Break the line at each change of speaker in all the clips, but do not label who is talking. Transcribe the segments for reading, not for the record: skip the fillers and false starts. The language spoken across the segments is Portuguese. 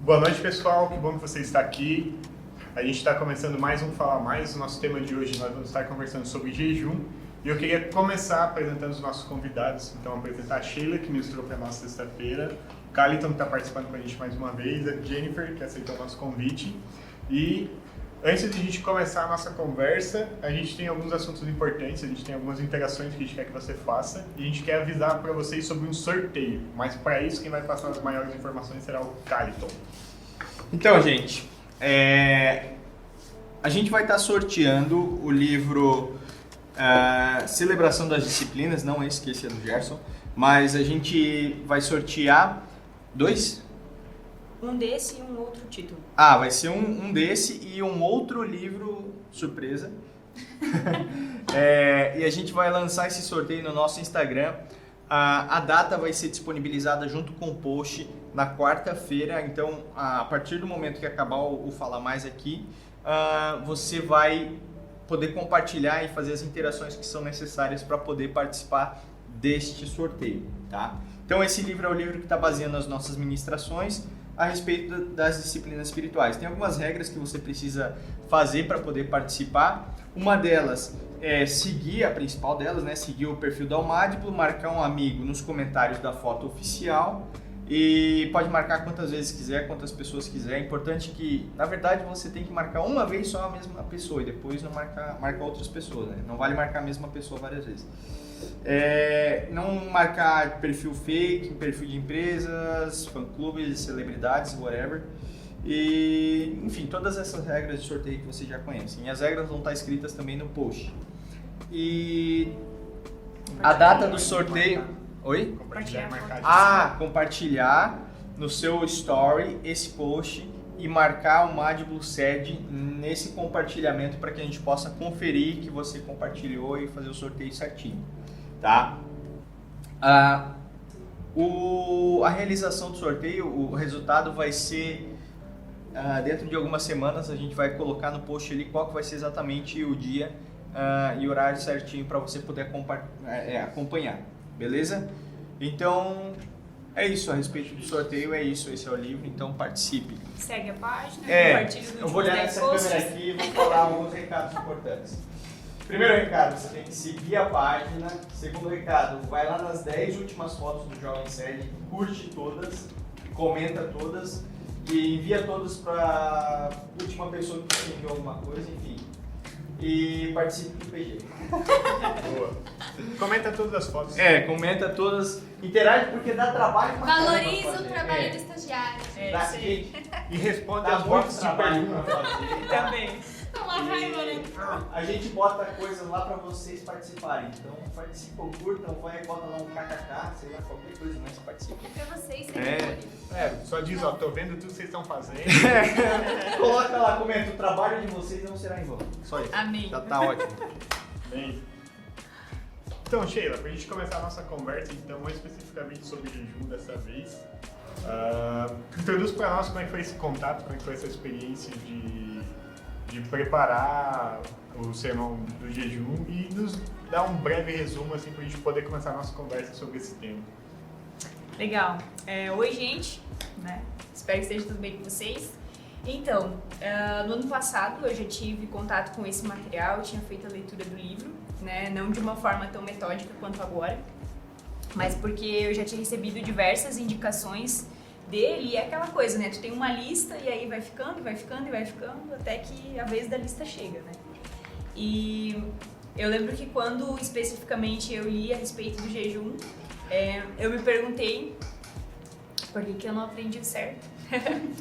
Boa noite, pessoal. Que bom que você está aqui. A gente está começando mais um Fala Mais. O nosso tema de hoje nós vamos estar conversando sobre jejum. E eu queria começar apresentando os nossos convidados. Então, apresentar a Sheila, que ministrou para nós sexta-feira. O Caliton, que está participando com a gente mais uma vez. A Jennifer, que aceitou o nosso convite. E antes de a gente começar a nossa conversa, a gente tem alguns assuntos importantes, a gente tem algumas interações que a gente quer que você faça e a gente quer avisar para vocês sobre um sorteio. Mas para isso, quem vai passar as maiores informações será o Caliton.
Então, gente, a gente vai estar sorteando o livro Celebração das Disciplinas, não esse que esse é do Gerson, mas a gente vai sortear dois?
Um desse e um outro título.
Vai ser um desse e um outro livro surpresa. E a gente vai lançar esse sorteio no nosso Instagram. A data vai ser disponibilizada junto com o post na quarta-feira. Então, a partir do momento que acabar o Falar Mais aqui, você vai poder compartilhar e fazer as interações que são necessárias para poder participar deste sorteio, tá? Então, esse livro é o livro que está baseando as nossas ministrações a respeito das disciplinas espirituais. Tem algumas regras que você precisa fazer para poder participar. Uma delas é seguir, a principal delas, né? Seguir o perfil da Almadiplo, marcar um amigo nos comentários da foto oficial e pode marcar quantas vezes quiser, quantas pessoas quiser. É importante que, na verdade, você tem que marcar uma vez só a mesma pessoa e depois não marcar outras pessoas, né? Não vale marcar a mesma pessoa várias vezes. Não marcar perfil fake, perfil de empresas, fã-clubes, celebridades, whatever. E, enfim, todas essas regras de sorteio que vocês já conhecem. E as regras vão estar escritas também no post. E a data do sorteio... Oi? Compartilhar no seu story esse post e marcar o Madiblo Sede nesse compartilhamento para que a gente possa conferir que você compartilhou e fazer o sorteio certinho, tá? A realização do sorteio, o resultado vai ser dentro de algumas semanas. A gente vai colocar no post ali qual que vai ser exatamente o dia e horário certinho para você poder acompanhar, beleza? Então é isso, a respeito do sorteio é isso, esse é o livro, então participe.
Segue a página, compartilhe no
eu vou olhar nessa câmera aqui e vou falar alguns recados importantes. Primeiro recado, você tem que seguir a página. Segundo recado, vai lá nas 10 últimas fotos do Jovem Sede, curte todas, comenta todas e envia todas para a última pessoa que você enviou alguma coisa, enfim. E participe do PG.
Boa. Comenta todas as fotos.
Comenta todas, interage porque dá trabalho pra
valoriza o trabalho do estagiário.
E responde
Dá
as
muito
fotos de
trabalho
pergunta.
pra fazer.
Também.
Uma raiva, né?
A gente bota coisas lá pra vocês participarem. Então participam, curtam, bota lá um kkk, sei lá, qualquer coisa, mas participa.
É pra vocês serem
Só diz, tô vendo tudo que vocês estão fazendo.
Coloca lá, comenta, o trabalho de vocês não será em vão. Só isso.
Amém.
Tá ótimo.
Bem. Então, Sheila, pra gente começar a nossa conversa, então, mais especificamente sobre jejum dessa vez, introduz para nós como é que foi esse contato, como é que foi essa experiência de preparar o sermão do jejum e nos dar um breve resumo, assim, pra gente poder começar a nossa conversa sobre esse tema.
Legal. Oi, gente. Né? Espero que esteja tudo bem com vocês. Então, no ano passado eu já tive contato com esse material, eu tinha feito a leitura do livro, né? Não de uma forma tão metódica quanto agora, mas porque eu já tinha recebido diversas indicações dele e é aquela coisa, né? Tu tem uma lista e aí vai ficando, até que a vez da lista chega, né? E eu lembro que quando especificamente eu li a respeito do jejum, eu me perguntei por que eu não aprendi o certo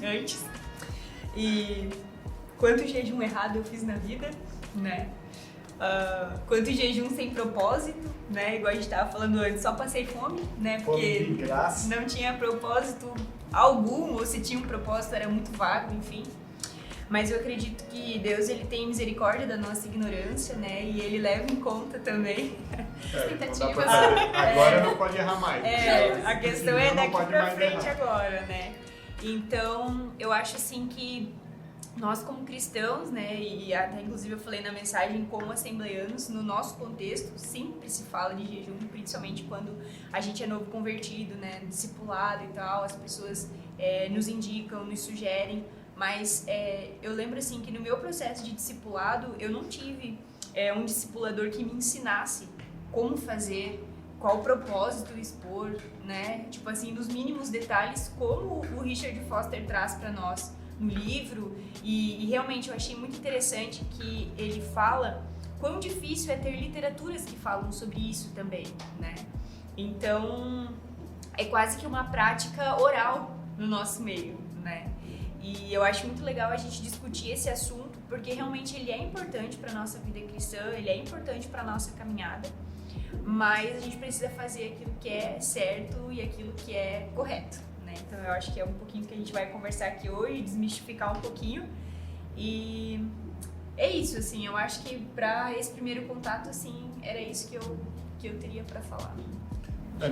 antes e quanto jejum errado eu fiz na vida, né? Quanto jejum sem propósito, né? Igual a gente tava falando antes, só passei fome, né? Porque não tinha propósito algum, ou se tinha um propósito era muito vago, enfim. Mas eu acredito que Deus, ele tem misericórdia da nossa ignorância, né? E ele leva em conta também.
Agora não pode errar mais.
A questão é daqui pra frente agora, né? Então, eu acho assim que nós como cristãos, né, e até inclusive eu falei na mensagem como assembleianos, no nosso contexto sempre se fala de jejum, principalmente quando a gente é novo convertido, né, discipulado e tal, as pessoas nos indicam, nos sugerem, mas eu lembro assim que no meu processo de discipulado eu não tive um discipulador que me ensinasse como fazer, qual o propósito expor, né? Tipo assim, nos mínimos detalhes, como o Richard Foster traz para nós no livro, e realmente eu achei muito interessante que ele fala quão difícil é ter literaturas que falam sobre isso também, né? Então, é quase que uma prática oral no nosso meio, né? E eu acho muito legal a gente discutir esse assunto, porque realmente ele é importante para nossa vida cristã, ele é importante para nossa caminhada, mas a gente precisa fazer aquilo que é certo e aquilo que é correto, né? Então eu acho que é um pouquinho que a gente vai conversar aqui hoje, desmistificar um pouquinho. E é isso, assim, eu acho que para esse primeiro contato, assim, era isso que eu teria para falar.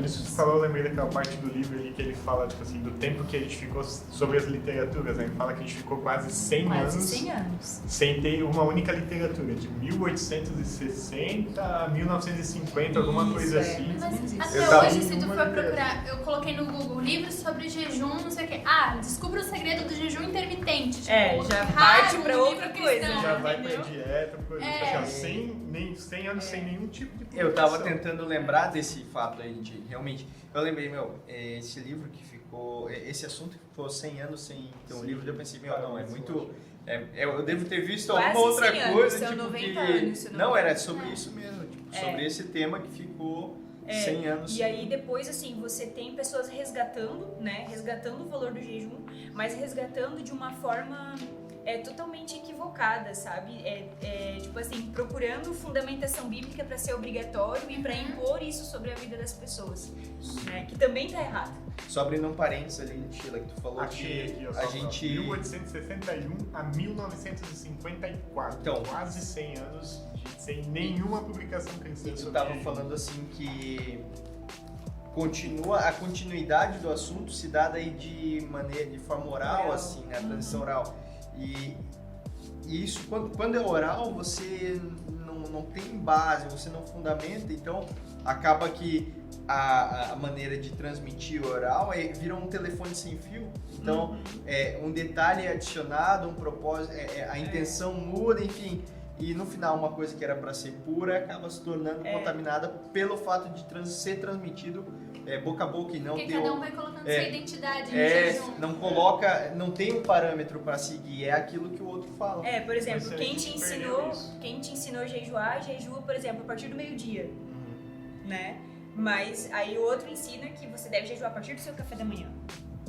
Nisso que você falou, eu lembrei daquela parte do livro ali que ele fala, tipo assim, do tempo que a gente ficou sobre as literaturas, né? Ele fala que a gente ficou quase 100 anos sem ter uma única literatura, de 1860 a 1950, alguma coisa assim.
Mas
Eu
até
tava
hoje,
em
se tu
uma
for
dessas.
procurar, eu coloquei no Google livros sobre jejum, não sei o quê. Descubra o segredo do jejum intermitente. Tipo,
já
raro
parte pra
no
outra
livro
coisa,
cristão,
Já vai
entendeu?
pra dieta, por
É.
exemplo, assim, 100 anos sem nenhum tipo de
Eu tava
publicação.
tentando lembrar desse fato aí, de realmente. Eu lembrei, esse livro que ficou. Esse assunto que ficou 100 anos sem ter um
Sim.
livro, eu pensei, não, é
Isso,
muito. Eu devo ter visto
Quase
alguma outra
100 anos,
coisa,
são
tipo
90
que.
anos, se
Não,
me
era
engano.
sobre isso mesmo, tipo, sobre esse tema que ficou 100 anos.
E aí depois, assim, você tem pessoas resgatando, né? Resgatando o valor do jejum, mas resgatando de uma forma totalmente equivocada, sabe? Tipo assim, procurando fundamentação bíblica para ser obrigatório e para impor isso sobre a vida das pessoas, né? Que também tá errado.
Só abrindo um parênteses ali, Sheila, que tu falou
Achei
que
aqui, ó,
a
só,
gente.
1861 a 1954,
Então,
quase 100 anos sem nenhuma publicação cristã
Tu
sobre
tava
jejum.
falando assim que a continuidade do assunto se dá daí de forma oral,
Oral.
assim, né? A transição oral. E isso, quando é oral, você não tem base, você não fundamenta, então acaba que a maneira de transmitir oral vira um telefone sem fio. Então, um detalhe é adicionado, um propósito, a intenção muda, enfim. E no final, uma coisa que era para ser pura acaba se tornando contaminada pelo fato de ser transmitido boca a boca e não
Porque
ter
cada um vai colocando sua identidade no jejum.
não tem um parâmetro para seguir, é aquilo que o outro fala.
Por exemplo,
Mas a
quem
gente
te
perdeu isso.
ensinou a jejuar, jejua, por exemplo, a partir do meio-dia, né? Mas aí o outro ensina que você deve jejuar a partir do seu café da manhã,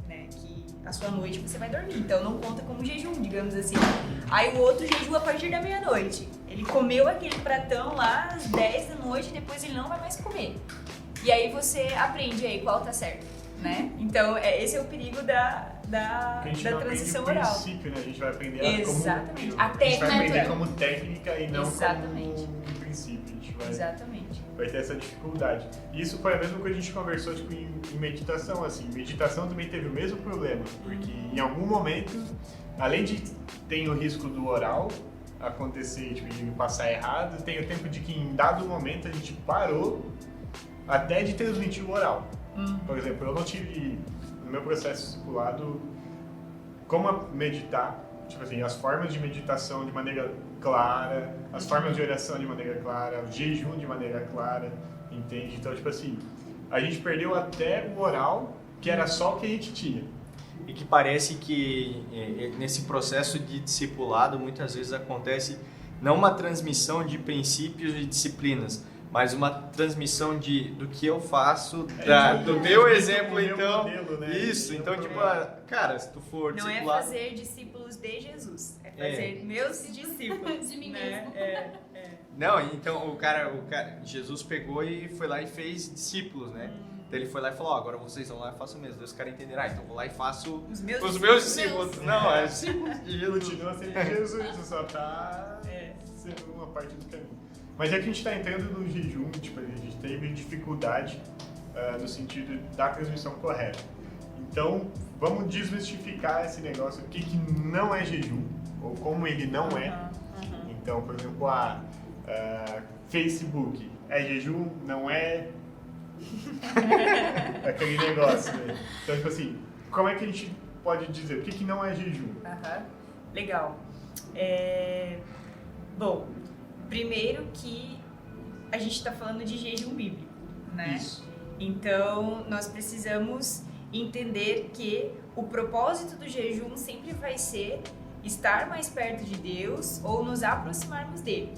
né? Que a sua noite você vai dormir, então não conta como jejum, digamos assim. Aí o outro jejua a partir da meia-noite. Ele comeu aquele pratão lá às 10 da noite e depois ele não vai mais comer. E aí você aprende aí qual tá certo, né? Então esse é o perigo da
Porque a gente não
transição
aprende o
oral.
princípio, né? A gente vai aprender
Exatamente.
como...
A
A gente vai
técnica.
aprender como técnica e não
Exatamente.
como um princípio. A gente
Exatamente.
vai ter essa dificuldade. E isso foi a mesma coisa que a gente conversou tipo, em meditação, assim. Meditação também teve o mesmo problema, porque em algum momento, além de ter o risco do oral acontecer, tipo, de passar errado, tem o tempo de que em dado momento a gente parou até de transmitir o oral. Por exemplo, eu não tive, no meu processo discipulado, como meditar, tipo assim, as formas de meditação de maneira clara, as formas de oração de maneira clara, o jejum de maneira clara, entende? Então, tipo assim, a gente perdeu até o oral, que era só o que a gente tinha.
E que parece que nesse processo de discipulado muitas vezes acontece não uma transmissão de princípios e disciplinas, mas uma transmissão do que eu faço, do meu exemplo,
meu
então.
modelo, né?
Isso, então, tipo, cara, se tu for
Não é
discipulado.
fazer discípulos de Jesus, é fazer meus discípulos.
De mim
né?
mesmo.
Não, então Jesus pegou e foi lá e fez discípulos, né? Então ele foi lá e falou, agora vocês vão lá e façam mesmo. Deus quer entender, então vou lá e faço
Os meus
os meus
discípulos.
discípulos. Não, é discípulos de Jesus.
Continua sendo Jesus, você só tá sendo uma parte do caminho. Mas é que a gente está entrando no jejum, tipo, a gente teve dificuldade no sentido da transmissão correta. Então, vamos desmistificar esse negócio, o que não é jejum, ou como ele não é. Então, por exemplo, Facebook é jejum, não é aquele negócio, né? Então, tipo assim, como é que a gente pode dizer? O que não é jejum?
Aham. Legal. Bom, primeiro que a gente está falando de jejum bíblico, né?
Isso.
Então, nós precisamos entender que o propósito do jejum sempre vai ser estar mais perto de Deus ou nos aproximarmos dele.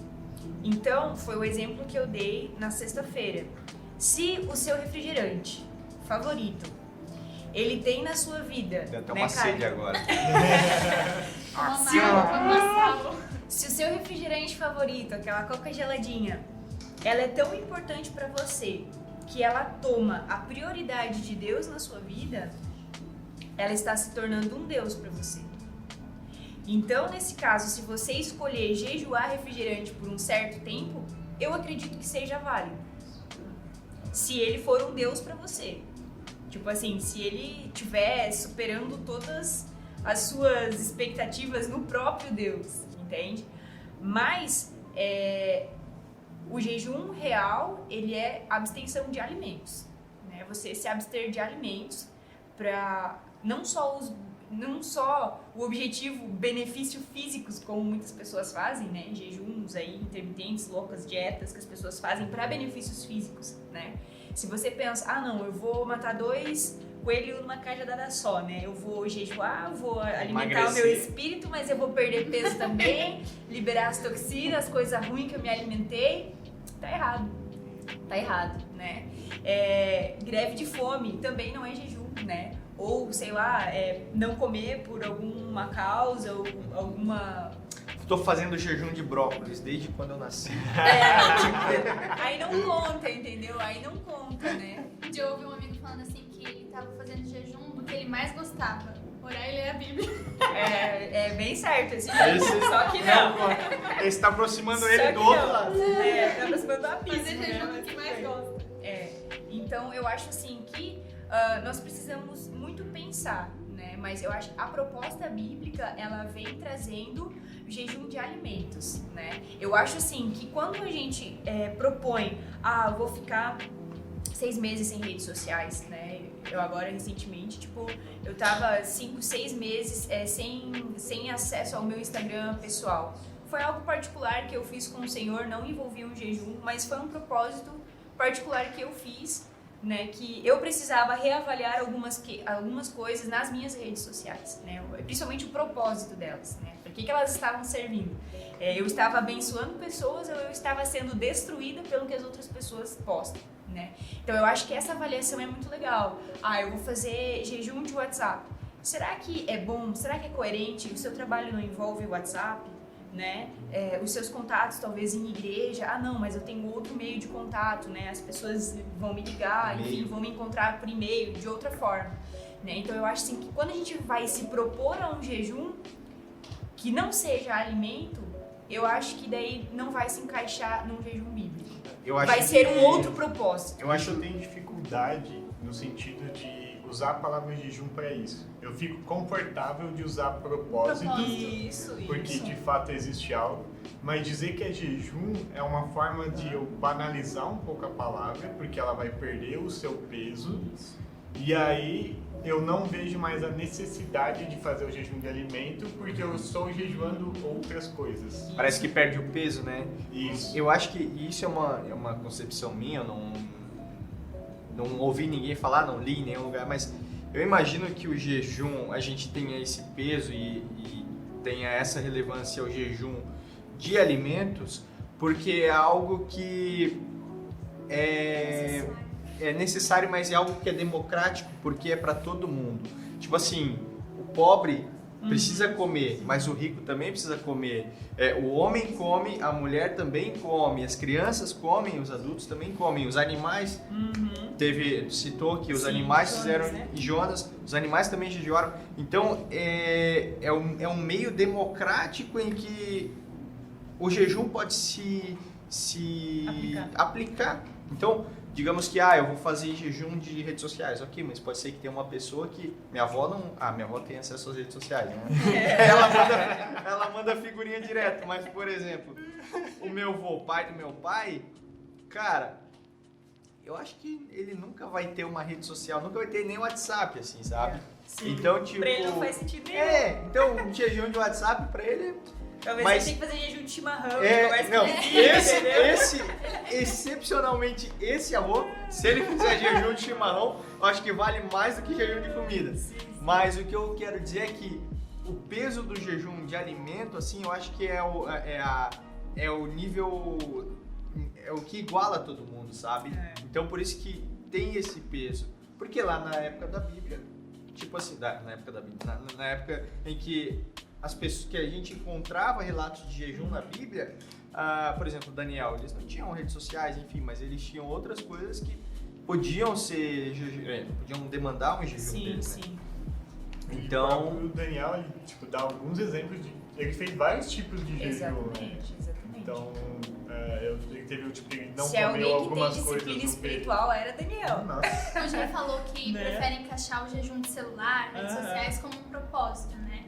Então, foi o exemplo que eu dei na sexta-feira. Se o seu refrigerante favorito, ele tem na sua vida...
Deu até
né,
uma sede
Caio?
agora.
Se o seu refrigerante favorito, aquela coca geladinha, ela é tão importante para você que ela toma a prioridade de Deus na sua vida, ela está se tornando um Deus para você. Então, nesse caso, se você escolher jejuar refrigerante por um certo tempo, eu acredito que seja válido. Se ele for um Deus para você. Tipo assim, se ele estiver superando todas as suas expectativas no próprio Deus, entende? Mas o jejum real, ele é abstenção de alimentos, né? Você se abster de alimentos para não só o objetivo benefício físicos, como muitas pessoas fazem, né? Jejuns aí, intermitentes, loucas, dietas que as pessoas fazem para benefícios físicos, né? Se você pensa, não, eu vou matar 2 coelhos numa cajadada só, né? Eu vou jejuar, vou alimentar o meu espírito, mas eu vou perder peso também, liberar as toxinas, as coisas ruins que eu me alimentei. Tá errado, né? Greve de fome também não é jejum, né? Ou, sei lá, não comer por alguma causa ou alguma...
Tô fazendo jejum de brócolis desde quando eu nasci.
Aí não conta, entendeu? Aí não conta, né?
Eu ouvi um amigo falando assim que ele tava fazendo jejum do que ele mais gostava. Orar e ler a Bíblia.
É bem certo esse jejum, só que não.
Ele está aproximando
Só
ele
que
do outro
não.
lado.
Tá aproximando do abismo,
Fazer jejum do que mais gosta.
Então eu acho assim que nós precisamos muito pensar, né? Mas eu acho que a proposta bíblica, ela vem trazendo jejum de alimentos, né? Eu acho assim que quando a gente propõe, eu vou ficar 6 meses sem redes sociais, né? Eu agora, recentemente, eu tava 5, 6 meses sem acesso ao meu Instagram pessoal. Foi algo particular que eu fiz com o Senhor, não envolvia um jejum, mas foi um propósito particular que eu fiz, né, que eu precisava reavaliar algumas coisas nas minhas redes sociais, né, principalmente o propósito delas, né, para que elas estavam servindo. Eu estava abençoando pessoas ou eu estava sendo destruída pelo que as outras pessoas postam, né? Então eu acho que essa avaliação é muito legal. Eu vou fazer jejum de WhatsApp. Será que é bom? Será que é coerente? O seu trabalho não envolve o WhatsApp? Né? Os seus contatos talvez em igreja, não, mas eu tenho outro meio de contato, né? As pessoas vão me ligar, enfim, vão me encontrar por e-mail, de outra forma, né? Então eu acho assim que quando a gente vai se propor a um jejum que não seja alimento, eu acho que daí não vai se encaixar num jejum bíblico. Vai ser um outro propósito.
Eu acho que eu tenho dificuldade no sentido de usar a palavra jejum para isso. Eu fico confortável de usar propósito, porque de fato existe algo, mas dizer que é jejum é uma forma de eu banalizar um pouco a palavra, porque ela vai perder o seu peso, e aí eu não vejo mais a necessidade de fazer o jejum de alimento, porque eu estou jejuando outras coisas.
Parece que perde o peso, né?
Isso.
Eu acho que isso é uma concepção minha, eu não ouvi ninguém falar, não li em nenhum lugar, mas eu imagino que o jejum, a gente tenha esse peso e tenha essa relevância ao jejum de alimentos, porque é algo que é necessário, mas é algo que é democrático, porque é para todo mundo. Tipo assim, o pobre precisa comer, mas o rico também precisa comer. O homem come, a mulher também come, as crianças comem, os adultos também comem, os animais. Citou que os animais fizeram,
né?
Jonas, os animais também jejuaram. Então é um meio democrático em que o jejum pode se aplicar. Então, digamos que eu vou fazer jejum de redes sociais, ok, mas pode ser que tenha uma pessoa que... Minha avó tem acesso às redes sociais, né? ela manda figurinha direto, mas, por exemplo, o meu avô, pai do meu pai, cara, eu acho que ele nunca vai ter uma rede social, nunca vai ter nem WhatsApp, assim, sabe?
Sim.
Então, tipo...
Pra ele não faz sentido nenhum.
Então um jejum de WhatsApp pra ele...
Talvez
Mas-
ele tenha que fazer jejum de chimarrão,
É,
conversa
não,
com ele, entendeu?
excepcionalmente esse amor, se ele fizer jejum de chimarrão, eu acho que vale mais do que jejum de comida.
Sim, sim.
Mas o que eu quero dizer é que o peso do jejum de alimento, assim, eu acho que é o nível, é o que iguala todo mundo, sabe?
É.
Então por isso que tem esse peso. Porque lá na época da Bíblia, tipo assim, na época da Bíblia, na época em que as pessoas que a gente encontrava relatos de jejum na Bíblia, por exemplo, Daniel, eles não tinham redes sociais, enfim, mas eles tinham outras coisas que podiam ser, podiam demandar um jejum
Sim,
deles, né?
sim.
Então,
o Daniel, ele, tipo, dá alguns exemplos de... Ele fez vários tipos de jejum, né?
Exatamente, exatamente.
Então, ele teve o tipo que ele não
Se
comeu
alguém que
algumas
tem
coisas
disciplina
no período.
espiritual era Daniel.
Nossa.
O Jean falou que
Né?
prefere encaixar o jejum de celular, redes
Aham.
sociais como um propósito, né?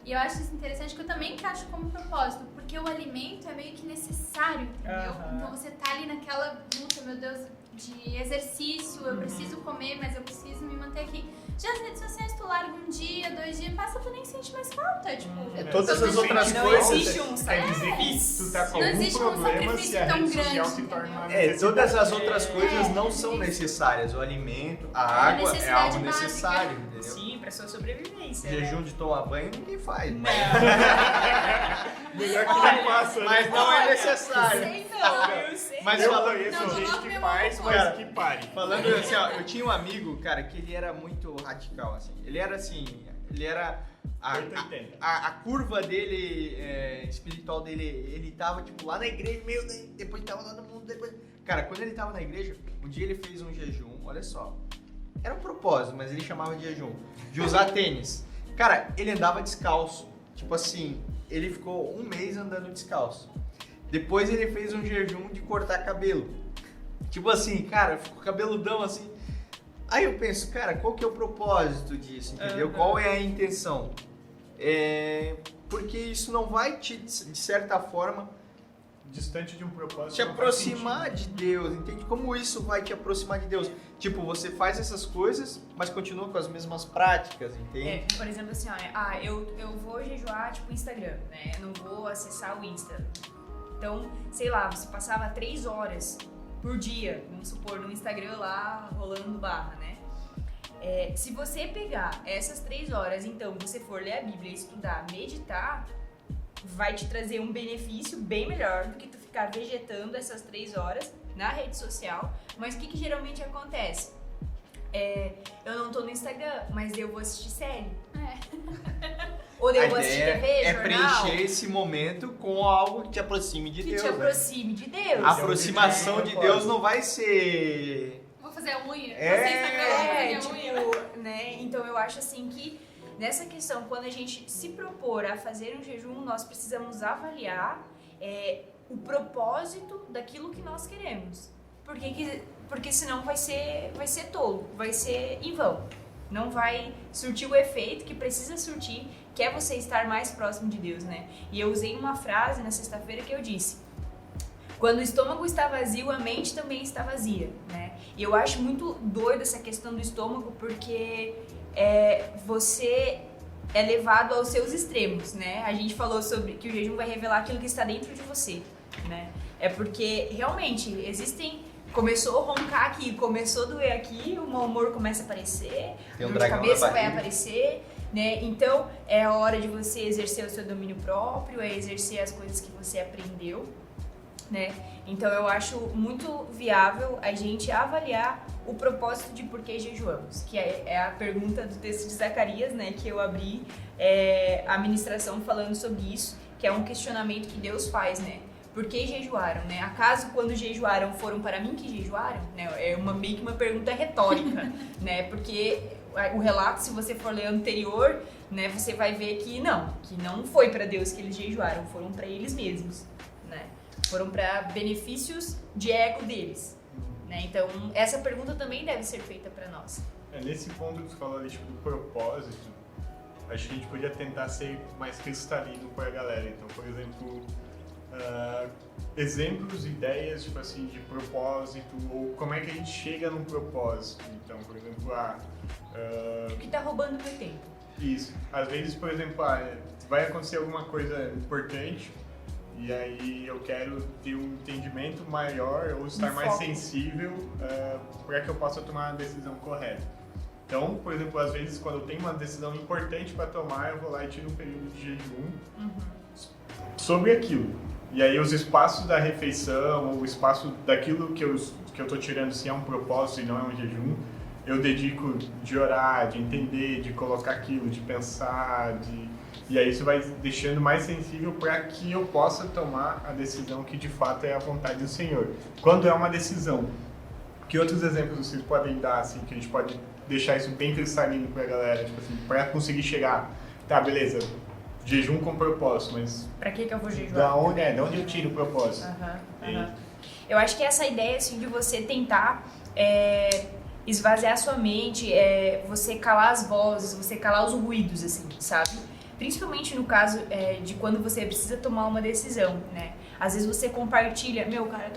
E eu acho isso interessante que eu também encaixo como propósito, porque o alimento é meio que necessário, entendeu?
Aham.
Então você tá ali naquela luta, meu Deus, de exercício, eu preciso comer, mas eu preciso me manter aqui. Já as redes sociais, tu larga um dia, 2 dias, passa, tu nem sente mais falta, tipo...
todas as outras
Não
coisas...
existe um, sabe?
Quer dizer que tu tá com
Não
algum
existe um
problema
sacrifício
se a
tão
rede social
grande,
se torna uma
entendeu?
todas as outras
É,
coisas não são
isso.
necessárias. O alimento, a
uma
água é
necessidade
algo
básica.
necessário, entendeu?
Sim, pra sua sobrevivência.
Jejum de tomar banho ninguém faz.
Não.
Melhor que
Olha,
não faça, né?
Mas não é necessário.
Sei não.
Eu sei.
Mas
Eu
fala-
conheço
Não, não
gente
coloca
que
meu
faz,
nome,
mas
cara.
que pare.
Falando assim, ó, eu tinha um amigo, cara, que ele era muito radical, assim. Ele era assim, ele era... A,
880.
a curva dele, espiritual dele, ele tava, tipo, lá na igreja, meio... Depois tava lá no mundo, depois... Cara, quando ele tava na igreja, um dia ele fez um jejum, olha só. Era um propósito, mas ele chamava de jejum. De usar tênis. Cara, ele andava descalço. Tipo assim, ele ficou um mês andando descalço. Depois ele fez um jejum de cortar cabelo. Tipo assim, cara, ficou cabeludão assim. Aí eu penso, cara, qual que é o propósito disso, entendeu?
Uhum.
Qual é a intenção? Porque isso não vai te, de certa forma,
Distante de um propósito.
te
não faz
aproximar de
sentido.
Deus, entende? Como isso vai te aproximar de Deus? Tipo, você faz essas coisas, mas continua com as mesmas práticas, entende?
Por exemplo, assim, ó, eu vou jejuar, tipo, Instagram, né? Eu não vou acessar o Insta. Então, sei lá, você passava 3 horas por dia, vamos supor, no Instagram lá, rolando barra, né? Se você pegar essas 3 horas, então, você for ler a Bíblia, estudar, meditar, vai te trazer um benefício bem melhor do que tu ficar vegetando essas 3 horas na rede social. Mas o que geralmente acontece? Eu não tô no Instagram, mas eu vou assistir série. Ou
A
eu vou assistir
ideia
TV,
é
jornal,
preencher esse momento com algo que te aproxime de
que
Deus.
te
né?
aproxime de Deus.
A aproximação de Deus não vai ser...
Vou fazer a unha.
É,
Você Instagram, vou fazer a unha.
tipo, né? Então eu acho assim que nessa questão, quando a gente se propor a fazer um jejum, nós precisamos avaliar o propósito daquilo que nós queremos. Porque senão vai ser tolo, vai ser em vão. Não vai surtir o efeito que precisa surtir, que é você estar mais próximo de Deus, né? E eu usei uma frase na sexta-feira que eu disse: quando o estômago está vazio, a mente também está vazia, né? E eu acho muito doido essa questão do estômago, porque você é levado aos seus extremos, né? A gente falou sobre que o jejum vai revelar aquilo que está dentro de você, né? É porque realmente existem... Começou a roncar aqui, começou a doer aqui, o mau humor começa a aparecer,
Tem um
dor de
dragão na
cabeça vai
barriga.
aparecer, né? Então é a hora de você exercer o seu domínio próprio, exercer as coisas que você aprendeu, né? Então eu acho muito viável a gente avaliar o propósito de por que jejuamos, que é a pergunta do texto de Zacarias, né? Que eu abri a ministração falando sobre isso, que é um questionamento que Deus faz, né? Por que jejuaram, né? Acaso quando jejuaram foram para mim que jejuaram? Né? É meio que uma pergunta retórica, né? Porque o relato, se você for ler anterior, né, você vai ver que não foi para Deus que eles jejuaram, foram para eles mesmos, né? Foram para benefícios de ego deles, né? Então, essa pergunta também deve ser feita para nós.
Nesse ponto que você falou ali, tipo, do propósito, acho que a gente podia tentar ser mais cristalino com a galera. Então, por exemplo, exemplos, ideias, tipo assim, de propósito, ou como é que a gente chega num propósito. Então, por exemplo,
O que tá roubando meu tempo?
isso. Às vezes, por exemplo, vai acontecer alguma coisa importante e aí eu quero ter um entendimento maior ou estar mais
foco.
sensível para que eu possa tomar a decisão correta. Então, por exemplo, às vezes quando eu tenho uma decisão importante para tomar, eu vou lá e tiro um período de jejum sobre aquilo. E aí os espaços da refeição, ou o espaço daquilo que eu tô tirando, se é um propósito e não é um jejum, eu dedico de orar, de entender, de colocar aquilo, de pensar, e aí isso vai deixando mais sensível para que eu possa tomar a decisão que de fato é a vontade do Senhor. Quando é uma decisão, que outros exemplos vocês podem dar, assim, que a gente pode deixar isso bem cristalino para a galera, tipo assim, para conseguir chegar, tá, beleza, jejum com propósito, mas
Pra que eu vou jejuar?
da onde eu tiro o propósito?
Aham. Eu acho que essa ideia, assim, de você tentar esvaziar sua mente, você calar as vozes, você calar os ruídos, assim, sabe? Principalmente no caso de quando você precisa tomar uma decisão, né? Às vezes você compartilha, cara, eu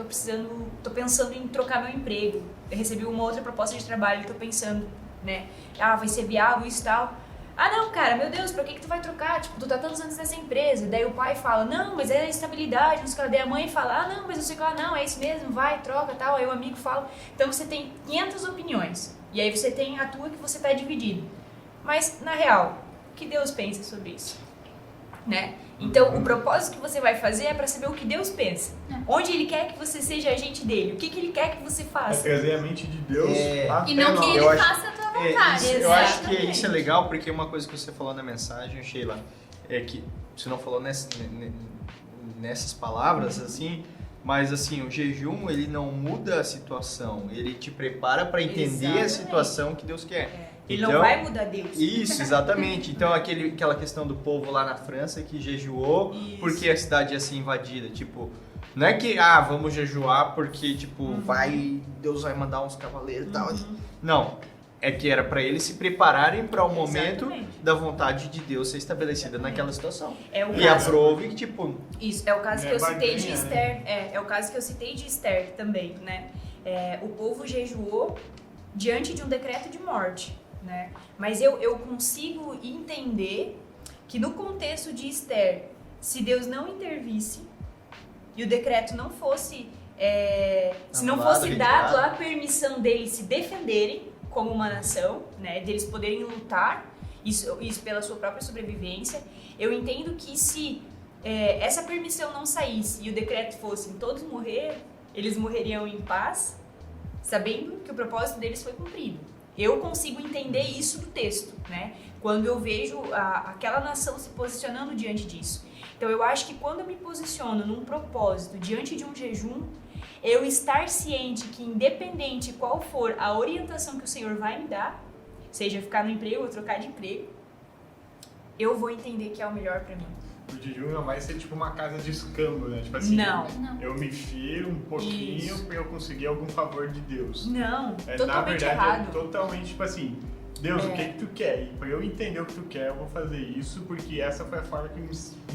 tô pensando em trocar meu emprego, eu recebi uma outra proposta de trabalho, tô pensando, né? Vai ser viável isso e tal. Não, cara, meu Deus, pra que tu vai trocar? Tipo, tu tá tantos anos nessa empresa. Daí o pai fala, não, mas é estabilidade, não sei o que. Daí a mãe fala, não, mas não sei o que. Não, é isso mesmo, vai, troca, tal. Aí o amigo fala. Então você tem 500 opiniões. E aí você tem a tua que você tá dividido. Mas, na real, o que Deus pensa sobre isso? Né? Então, o propósito que você vai fazer é pra saber o que Deus pensa. Onde Ele quer que você seja agente dele. O que Ele quer que você
É
faça.
trazer a mente de Deus até
E não que
nós.
ele
Eu acho-
faça a tua vontade.
Eu acho que
Exatamente.
isso é legal, porque uma coisa que você falou na mensagem, Sheila, é que você não falou nessas palavras, assim, mas assim, o jejum, ele não muda a situação, ele te prepara para entender a
Exatamente.
situação que Deus quer.
Ele
Então,
não vai mudar Deus.
Isso, exatamente. Então, aquela questão do povo lá na França que jejuou
Isso.
porque a cidade ia ser invadida. Tipo, não é que, vamos jejuar porque, tipo, Deus vai mandar uns cavaleiros e tal. Não, é que era para eles se prepararem para o momento
Exatamente.
da vontade de Deus ser estabelecida naquela situação.
É o
E
caso.
aprove que, tipo,
Isso, é o caso
É
que eu citei de
barganha,
Esther. É o caso que eu citei de Esther também, né? O povo jejuou diante de um decreto de morte, né? Mas eu consigo entender que no contexto de Esther, se Deus não intervisse e o decreto não fosse... se não
Anulado,
fosse
retirado.
dado a permissão deles se defenderem como uma nação, né? Deles poderem lutar, isso pela sua própria sobrevivência, eu entendo que se essa permissão não saísse e o decreto fosse todos morrer, eles morreriam em paz, sabendo que o propósito deles foi cumprido. Eu consigo entender isso do texto, né? Quando eu vejo aquela nação se posicionando diante disso. Então eu acho que quando eu me posiciono num propósito diante de um jejum, eu estar ciente que independente qual for a orientação que o Senhor vai me dar, seja ficar no emprego ou trocar de emprego, eu vou entender que é o melhor pra mim.
O jejum não vai ser tipo uma casa de escambo, né? Tipo assim,
Não.
eu me firo um pouquinho
Isso.
pra eu conseguir algum favor de Deus.
Não,
Na
totalmente
verdade,
errado.
é totalmente tipo assim, Deus, o que tu quer? E pra eu entender o que tu quer, eu vou fazer isso, porque essa foi a forma que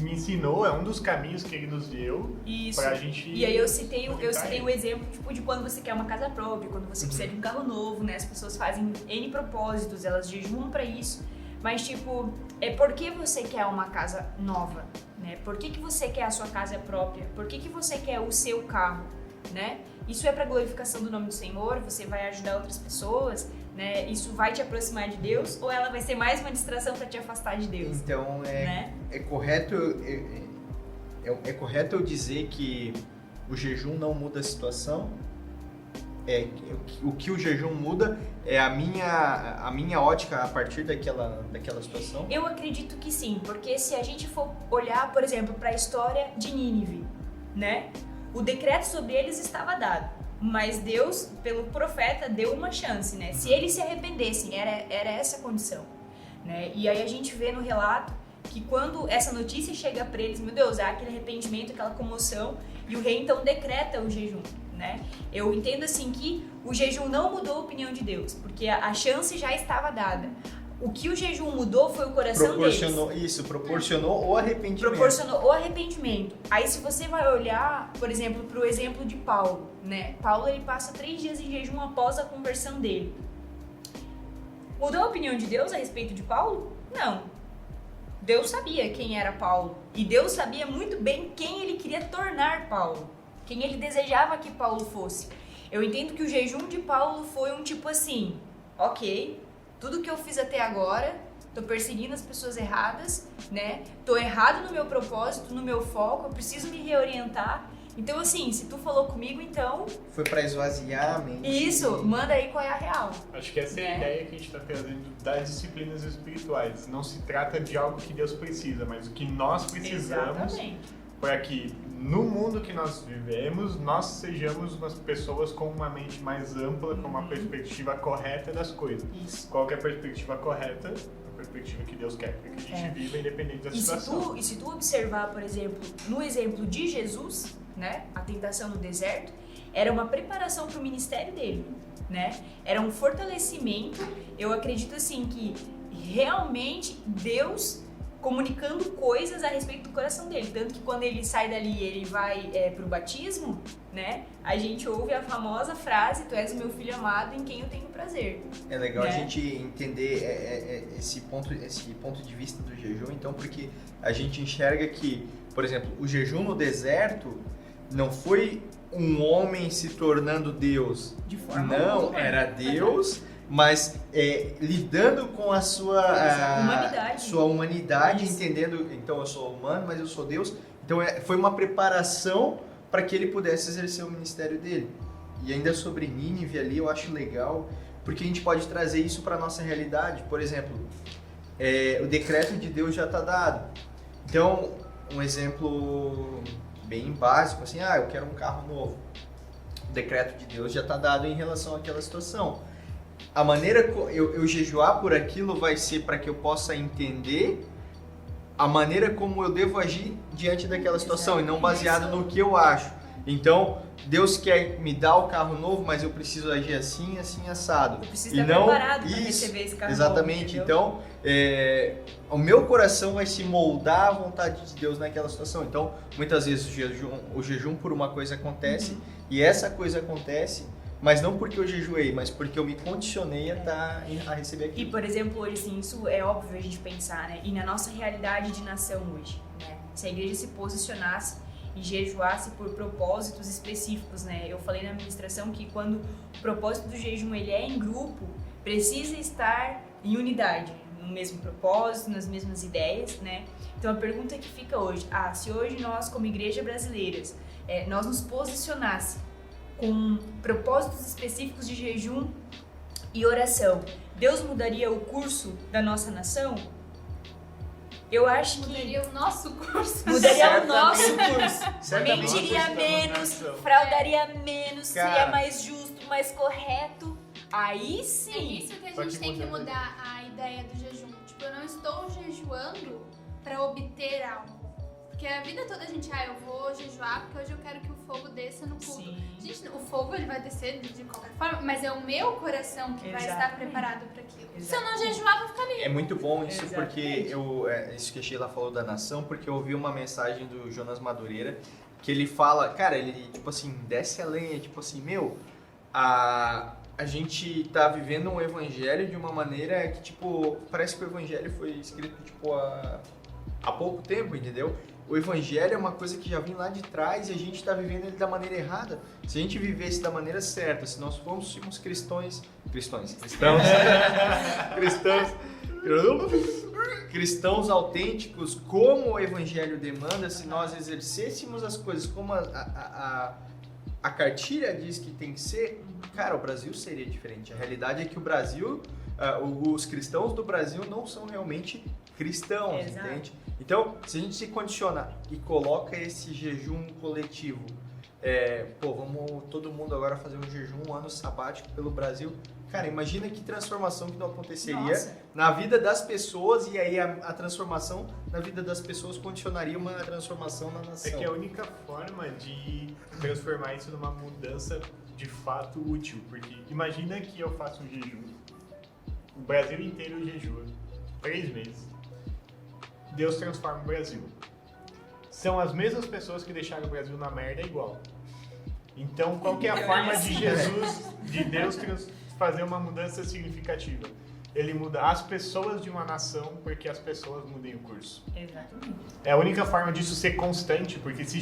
me ensinou, é um dos caminhos que ele nos deu
Isso.
pra gente...
E aí eu citei
conectar
o exemplo tipo, de quando você quer uma casa própria, quando você precisa de um carro novo, né? As pessoas fazem N propósitos, elas jejuam pra isso. Mas, tipo, por que você quer uma casa nova, né? Por que você quer a sua casa própria? Por que você quer o seu carro, né? Isso é pra glorificação do nome do Senhor, você vai ajudar outras pessoas, né? Isso vai te aproximar de Deus ou ela vai ser mais uma distração pra te afastar de Deus,
então
né?
é correto eu dizer que o jejum não muda a situação? O que o jejum muda é a minha ótica a partir daquela situação?
Eu acredito que sim, porque se a gente for olhar, por exemplo, para a história de Nínive, né? O decreto sobre eles estava dado, mas Deus, pelo profeta, deu uma chance, né? Se eles se arrependessem, era essa a condição, né? E aí a gente vê no relato que quando essa notícia chega para eles, meu Deus, há aquele arrependimento, aquela comoção, e o rei então decreta o jejum, né? Eu entendo assim que o jejum não mudou a opinião de Deus, porque a chance já estava dada. O que o jejum mudou foi o coração deles.
Proporcionou o arrependimento.
Proporcionou o arrependimento. Aí se você vai olhar, por exemplo, para o exemplo de Paulo, né? Paulo, ele passa 3 dias em jejum após a conversão dele. Mudou a opinião de Deus a respeito de Paulo? Não. Deus sabia quem era Paulo. E Deus sabia muito bem quem ele queria tornar Paulo. Quem ele desejava que Paulo fosse. Eu entendo que o jejum de Paulo foi um tipo assim, ok, tudo que eu fiz até agora, tô perseguindo as pessoas erradas, né? Tô errado no meu propósito, no meu foco, eu preciso me reorientar. Então, assim, se tu falou comigo, então...
Foi pra esvaziar a mente.
Isso, manda aí qual é a real.
Acho que essa é a ideia que a gente está trazendo das disciplinas espirituais. Não se trata de algo que Deus precisa, mas o que nós precisamos para que no mundo que nós vivemos, nós sejamos umas pessoas com uma mente mais ampla, com uma perspectiva correta das coisas.
Isso.
Qual que é a perspectiva correta? A perspectiva que Deus quer, para que a gente viva independente da situação.
E se tu observar, por exemplo, no exemplo de Jesus, né, a tentação no deserto, era uma preparação para o ministério dele, né? Era um fortalecimento. Eu acredito assim que realmente Deus comunicando coisas a respeito do coração dele, tanto que quando ele sai dali e ele vai pro batismo, né, a gente ouve a famosa frase: tu és o meu filho amado em quem eu tenho prazer.
É legal, né, a
né?
gente entender esse ponto de vista do jejum, então, porque a gente enxerga que, por exemplo, o jejum no deserto não foi um homem se tornando Deus,
De forma
não,
alguma.
era Deus, mas lidando com a sua humanidade,
Isso.
entendendo, então eu sou humano, mas eu sou Deus. Então foi uma preparação para que ele pudesse exercer o ministério dele. E ainda sobre Nínive ali, eu acho legal, porque a gente pode trazer isso para a nossa realidade. Por exemplo, o decreto de Deus já está dado. Então, um exemplo bem básico, assim, eu quero um carro novo. O decreto de Deus já está dado em relação àquela situação. A maneira eu jejuar por aquilo vai ser para que eu possa entender a maneira como eu devo agir diante daquela situação e não baseado no que eu acho. Então, Deus quer me dar o carro novo, mas eu preciso agir assim, assim, assado.
Eu preciso estar preparado para receber esse carro
exatamente.
novo,
Então, o meu coração vai se moldar à vontade de Deus naquela situação. Então, muitas vezes o jejum por uma coisa acontece e essa coisa acontece, mas não porque eu jejuei, mas porque eu me condicionei a receber aquilo.
E, por exemplo, hoje, assim, isso é óbvio a gente pensar, né? E na nossa realidade de nação hoje, né? Se a igreja se posicionasse e jejuasse por propósitos específicos, né? Eu falei na administração que quando o propósito do jejum ele é em grupo, precisa estar em unidade, no mesmo propósito, nas mesmas ideias, né? Então a pergunta que fica hoje, se hoje nós como igreja brasileiras, nós nos posicionasse com propósitos específicos de jejum e oração, Deus mudaria o curso da nossa nação? Eu acho que
Mudaria o nosso curso.
mudaria o nosso curso.
Certamente.
Mentiria menos, fraudaria menos, seria mais justo, mais correto. Aí
É
sim.
isso que a
Só
gente
que
tem que
mudando.
mudar a ideia do jejum. Tipo, eu não estou jejuando pra obter algo. Porque a vida toda a gente, eu vou jejuar porque hoje eu quero que o fogo desça no culto.
Sim.
Gente, o fogo ele vai descer de qualquer forma, mas é o meu coração que vai estar
Exatamente.
preparado para aquilo. Se eu
Exatamente.
não jejuar, eu vou ficar ali.
É muito bom isso,
Exatamente.
porque isso que a Sheila falou da nação, porque eu ouvi uma mensagem do Jonas Madureira, que ele fala, cara, ele tipo assim, desce a lenha, tipo assim, a gente tá vivendo um evangelho de uma maneira que, tipo, parece que o evangelho foi escrito, tipo, há pouco tempo, entendeu? O evangelho é uma coisa que já vem lá de trás e a gente está vivendo ele da maneira errada. Se a gente vivesse da maneira certa, se nós fôssemos cristãos autênticos, como o evangelho demanda, se nós exercêssemos as coisas como a cartilha diz que tem que ser, cara, o Brasil seria diferente. A realidade é que o Brasil, os cristãos do Brasil não são realmente cristãos,
Exato.
entende? Então, se a gente se condiciona e coloca esse jejum coletivo, vamos todo mundo agora fazer um jejum, um ano sabático pelo Brasil. Cara, imagina que transformação que não aconteceria
Nossa.
na vida das pessoas, e aí a transformação na vida das pessoas condicionaria uma transformação na nação.
É que é a única forma de transformar isso numa mudança de fato útil, porque imagina que eu faço um jejum Brasil inteiro jejua 3 meses. Deus transforma o Brasil. São as mesmas pessoas que deixaram o Brasil na merda igual. Então, qual que é a forma de Jesus, de Deus fazer uma mudança significativa? Ele muda as pessoas de uma nação porque as pessoas mudem o curso.
Exatamente.
É a única forma disso ser constante, porque se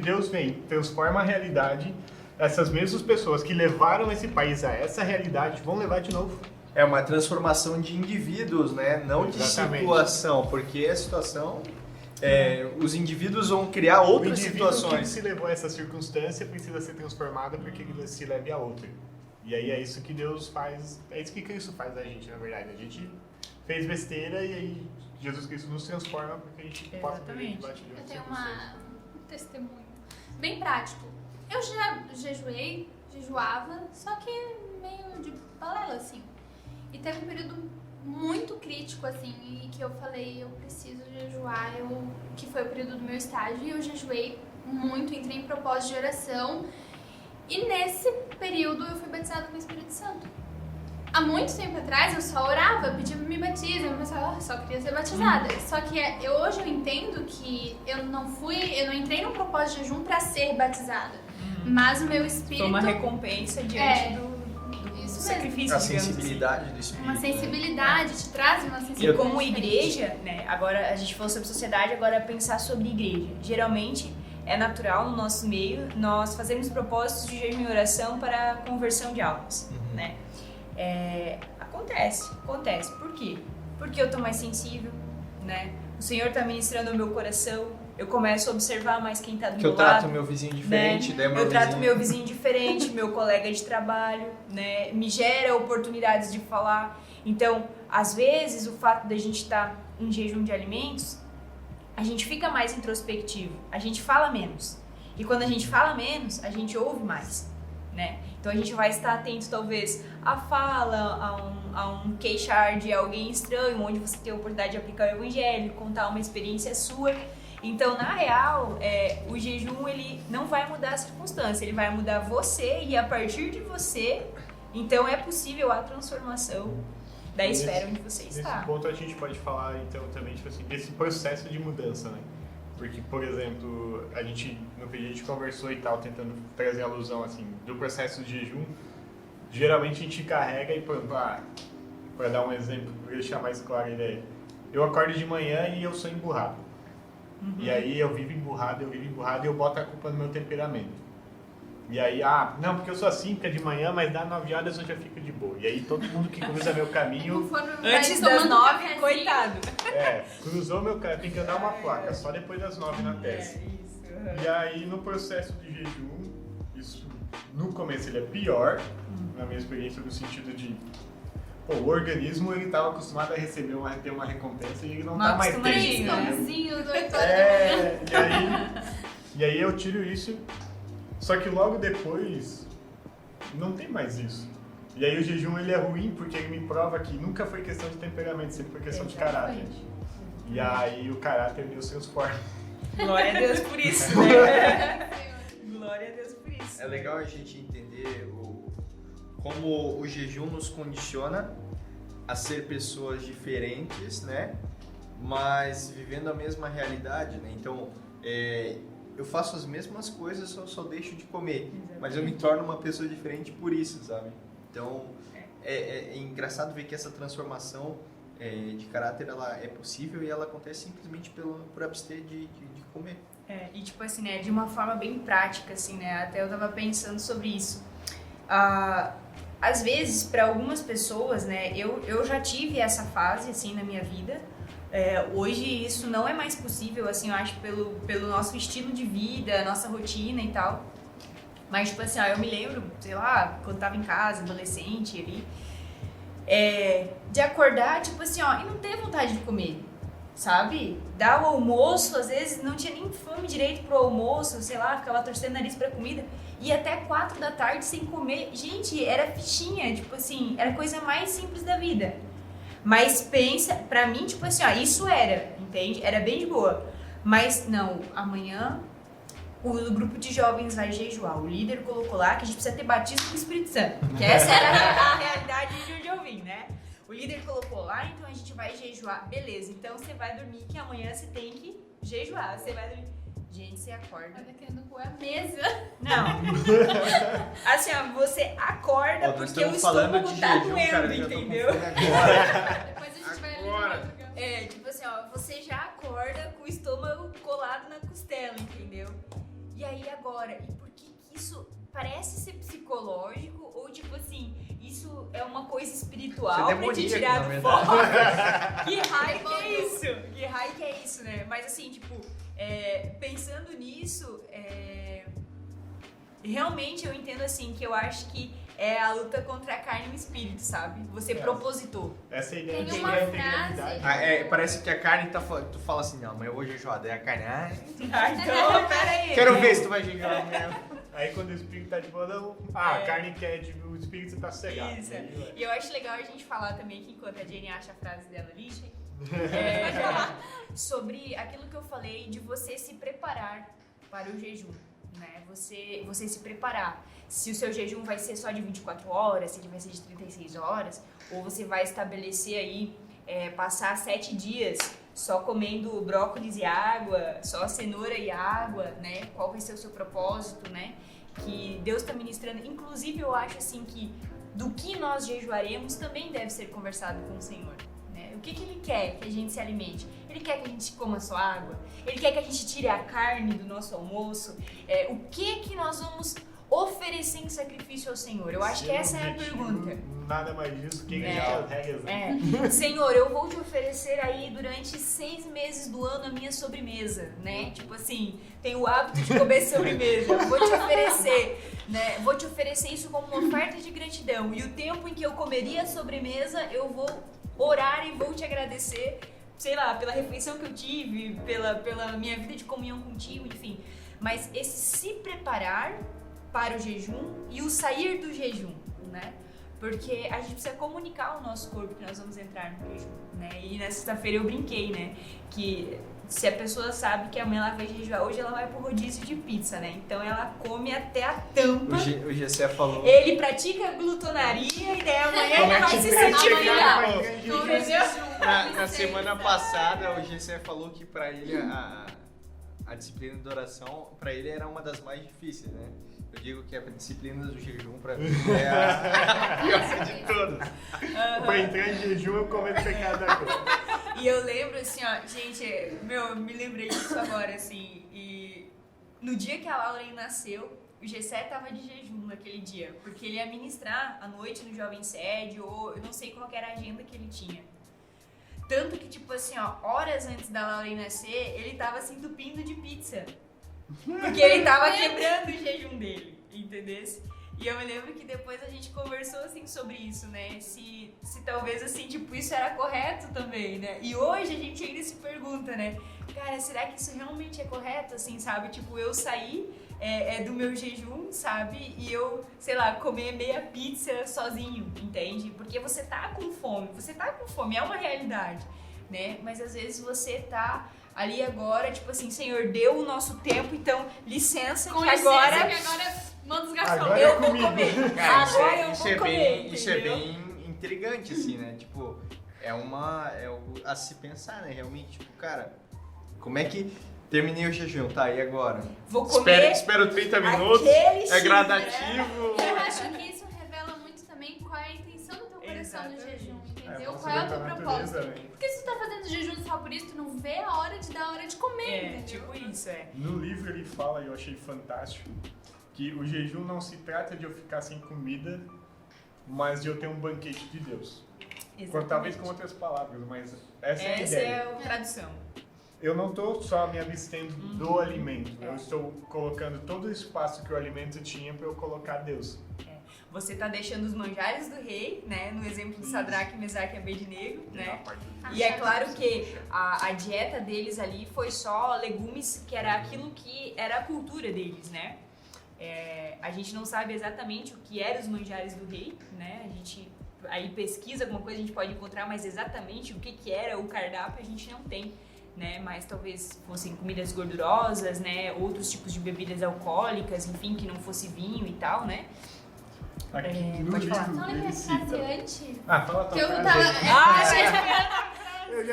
Deus vem e transforma a realidade, essas mesmas pessoas que levaram esse país a essa realidade vão levar de novo.
É uma transformação de indivíduos, né? Não de
Exatamente.
situação, porque a situação... os indivíduos vão criar outras
O indivíduo que
situações.
se levou a essa circunstância precisa ser transformado para que ele se leve a outra. E aí é isso que Deus faz, é isso que Cristo faz da gente, na verdade. A gente fez besteira e aí Jesus Cristo nos transforma para que a gente possa viver debaixo de
Eu
outra
tenho
circunstância.
um testemunho bem prático. Eu já jejuava, só que meio de balela, assim. E teve um período muito crítico, assim, e que eu falei, eu preciso jejuar, que foi o período do meu estágio, e eu jejuei muito, entrei em propósito de oração, e nesse período eu fui batizada com o Espírito Santo. Há muito tempo atrás eu só orava, pedia pra me batizar, eu pensava, só queria ser batizada. Só que hoje eu entendo que eu não entrei num propósito de jejum pra ser batizada, mas o meu espírito...
Foi uma recompensa diante do
Isso
sacrifício,
A
digamos
sensibilidade do espírito.
Uma sensibilidade, te traz uma
assim. E
sensibilidade.
como igreja, né, agora a gente falou sobre sociedade, agora pensar sobre igreja. Geralmente é natural no nosso meio nós fazermos propósitos de jejum e oração para a conversão de almas, né? Acontece. Por quê? Porque eu tô mais sensível, né? O Senhor tá ministrando o meu coração, eu começo a observar mais quem tá do
Que
meu
eu trato
lado.
meu vizinho diferente,
Né? Eu trato meu vizinho diferente, meu colega de trabalho, né? Me gera oportunidades de falar. Então, às vezes, o fato da gente estar em jejum de alimentos, a gente fica mais introspectivo, a gente fala menos. E quando a gente fala menos, a gente ouve mais, né? Então a gente vai estar atento, talvez, à fala, a um queixar de alguém estranho, onde você tem a oportunidade de aplicar o evangelho, contar uma experiência sua. Então, na real, o jejum ele não vai mudar a circunstância, ele vai mudar você e a partir de você, então é possível a transformação da esfera onde você está.
Nesse ponto a gente pode falar então também tipo assim, desse processo de mudança, né? Porque, por exemplo, no que a gente conversou e tal, tentando trazer alusão assim, do processo de jejum, geralmente a gente carrega e para dar um exemplo, para deixar mais clara a ideia. Eu acordo de manhã e eu sou emburrado. E aí eu vivo emburrado e eu boto a culpa no meu temperamento. E aí, não, porque eu sou assim, porque é de manhã, mas dá 9 horas eu já fico de boa. E aí todo mundo que cruza meu caminho...
Antes das 9, coitado.
Cruzou meu caminho, tem que andar uma placa, só depois das 9 na testa.
Isso.
E aí no processo de jejum, isso no começo ele é pior, na minha experiência, no sentido de... o organismo ele estava acostumado a receber ter uma recompensa e ele não está mais tendo. E aí eu tiro isso, só que logo depois não tem mais isso. E aí o jejum ele é ruim porque ele me prova que nunca foi questão de temperamento, sempre foi questão de caráter. E aí o caráter Deus transforma.
Glória a Deus por isso, né? Glória a Deus por isso.
É legal a gente entender como o jejum nos condiciona a ser pessoas diferentes, né? Mas vivendo a mesma realidade, né? Então, eu faço as mesmas coisas, eu só deixo de comer. Mas eu me torno uma pessoa diferente por isso, sabe? Então, é engraçado ver que essa transformação de caráter ela é possível e ela acontece simplesmente por abster de comer.
E tipo assim, né? De uma forma bem prática, assim, né? Até eu tava pensando sobre isso. Às vezes, para algumas pessoas, né, eu já tive essa fase, assim, na minha vida. Hoje isso não é mais possível, assim, eu acho, pelo nosso estilo de vida, nossa rotina e tal. Mas, tipo assim, eu me lembro, sei lá, quando tava em casa, adolescente ali, de acordar, tipo assim, e não ter vontade de comer, sabe? Dar o almoço, às vezes não tinha nem fome direito pro almoço, sei lá, ficava torcendo o nariz pra comida. E até 4 da tarde sem comer. Gente, era fichinha, tipo assim, era a coisa mais simples da vida. Mas pensa, pra mim, tipo assim, isso entende? Era bem de boa. Mas não, amanhã o grupo de jovens vai jejuar. O líder colocou lá que a gente precisa ter batismo com o Espírito Santo. Que essa era a realidade de onde eu vim, né? o líder colocou lá, então a gente vai jejuar. Beleza, então você vai dormir que amanhã você tem que jejuar. Você vai dormir. Gente, você acorda.
Tá querendo pôr a mesa.
Não. Assim, ó, você acorda
Ó, nós
porque o
estamos falando
estômago
de
tá
jejum,
doendo,
cara, eu já tô com
entendeu?
fome agora.
Depois a gente vai
Agora.
ali no outro.
É, tipo assim, ó, você já acorda com o estômago colado na costela, entendeu? E aí agora, e por que que isso parece ser psicológico ou tipo assim, isso é uma coisa espiritual
Isso é
pra te
demoníaco,
tirar
na
do
verdade.
foco? Que raio que é isso? Que raio que é isso, né? Mas assim, tipo, pensando nisso, realmente eu entendo assim, que eu acho que é a luta contra a carne e o espírito, sabe? Você propositou.
Essa é a ideia
Tem
de
uma
integralidade.
frase-
Parece que a carne tu fala assim, não, amanhã eu vou jejuar. Daí a carne,
Então, pera aí.
quero ver se tu vai jejuar amanhã.
Aí quando o espírito tá de boa, não. A carne quer, o espírito tá cegado.
Isso.
Aí, ué.
E eu acho legal a gente falar também que enquanto a Jenny acha a frase dela ali, sobre aquilo que eu falei de você se preparar para o jejum, né? Você se preparar. Se o seu jejum vai ser só de 24 horas, se ele vai ser de 36 horas, ou você vai estabelecer aí, passar 7 dias só comendo brócolis e água, só cenoura e água, né? Qual vai ser o seu propósito, né? Que Deus está ministrando. Inclusive, eu acho assim que do que nós jejuaremos também deve ser conversado com o Senhor. Né? O que Ele quer que a gente se alimente? Ele quer que a gente coma só água? Ele quer que a gente tire a carne do nosso almoço? O que nós vamos oferecer em sacrifício ao Senhor? Eu acho
Se
que essa é a
objetivo,
pergunta.
Nada mais disso que
É.
criar as regras. Né?
Senhor, eu vou te oferecer aí durante 6 meses do ano a minha sobremesa, né? Tipo assim, tenho o hábito de comer sobremesa. Eu vou te oferecer, né? Vou te oferecer isso como uma oferta de gratidão. E o tempo em que eu comeria a sobremesa, eu vou orar e vou te agradecer, sei lá, pela refeição que eu tive, pela minha vida de comunhão contigo, enfim. Mas esse se preparar para o jejum e o sair do jejum, né? Porque a gente precisa comunicar ao nosso corpo que nós vamos entrar no jejum, né? E na sexta-feira eu brinquei, né? Que se a pessoa sabe que amanhã ela vai jejuar, hoje ela vai pro rodízio de pizza, né? Então ela come até a tampa.
O Gessé falou.
Ele pratica glutonaria e daí amanhã
Como
ele
é
vai
que
se
pega
sentir
chegar
melhor.
pra igreja?
Entendeu?
Na semana passada, o Gessé falou que pra ele a disciplina de oração, pra ele era uma das mais difíceis, né? Eu digo que a disciplina do jejum pra mim é a pior de todas.
Pra entrar em jejum, eu cometo pecado da coisa.
E eu lembro assim, ó, gente, eu me lembrei disso agora, assim, e no dia que a Lauren nasceu, o Gessé tava de jejum naquele dia, porque ele ia ministrar à noite no Jovem Sede, ou eu não sei qual que era a agenda que ele tinha. Tanto que, tipo assim, ó, horas antes da Lauren nascer, ele tava se entupindo de pizza. Porque ele tava quebrando o jejum dele, entendeu? E eu me lembro que depois a gente conversou, assim, sobre isso, né? Se talvez, assim, tipo, isso era correto também, né? E hoje a gente ainda se pergunta, né? Cara, será que isso realmente é correto, assim, sabe? Tipo, eu sair do meu jejum, sabe? E eu, sei lá, comer meia pizza sozinho, entende? Porque você tá com fome, é uma realidade, né? Mas às vezes você tá ali agora, tipo assim, Senhor, deu o nosso tempo, então licença
Com
que
licença,
agora
que agora manda os garçons.
Agora
eu vou
comigo.
comer.
Cara,
Agora eu
isso
vou
é
comer,
bem, isso é
entendeu?
bem intrigante, assim, né? Tipo, é a se pensar, né? Realmente, tipo, cara, como é que terminei o jejum, tá? E agora?
Vou comer
Espero 30 minutos,
aquele X,
é gradativo.
Eu acho que isso revela muito também qual é a intenção do teu coração no
Exatamente.
jejum,
É,
entendeu?
você
Qual é o
vê
teu
pra
propósito?
natureza, né?
Porque se tu tá fazendo jejum só por isso, tu não vê a hora de dar a hora de comer, entendeu?
tipo isso,
No livro ele fala, e eu achei fantástico, que o jejum não se trata de eu ficar sem comida, mas de eu ter um banquete de Deus. Talvez com outras palavras, mas essa é a
Essa
ideia.
é a tradução.
Eu não estou só me abstendo do alimento, eu estou colocando todo o espaço que o alimento tinha para eu colocar Deus.
Você tá deixando os manjares do rei, né? No exemplo de Sadraque, Mesaque e Abednego, né? E é claro que a dieta deles ali foi só legumes, que era aquilo que era a cultura deles, né? A gente não sabe exatamente o que eram os manjares do rei, né? A gente aí pesquisa alguma coisa, a gente pode encontrar, mas exatamente o que era o cardápio a gente não tem, né? Mas talvez fossem comidas gordurosas, né? Outros tipos de bebidas alcoólicas, enfim, que não fosse vinho e tal, né?
Aqui no
pode falar.
livro
Não lembra
ele
a frase
cita.
antes?
Ah, fala a tua
Que eu
frase
tava.
aí.
Ah,
Eu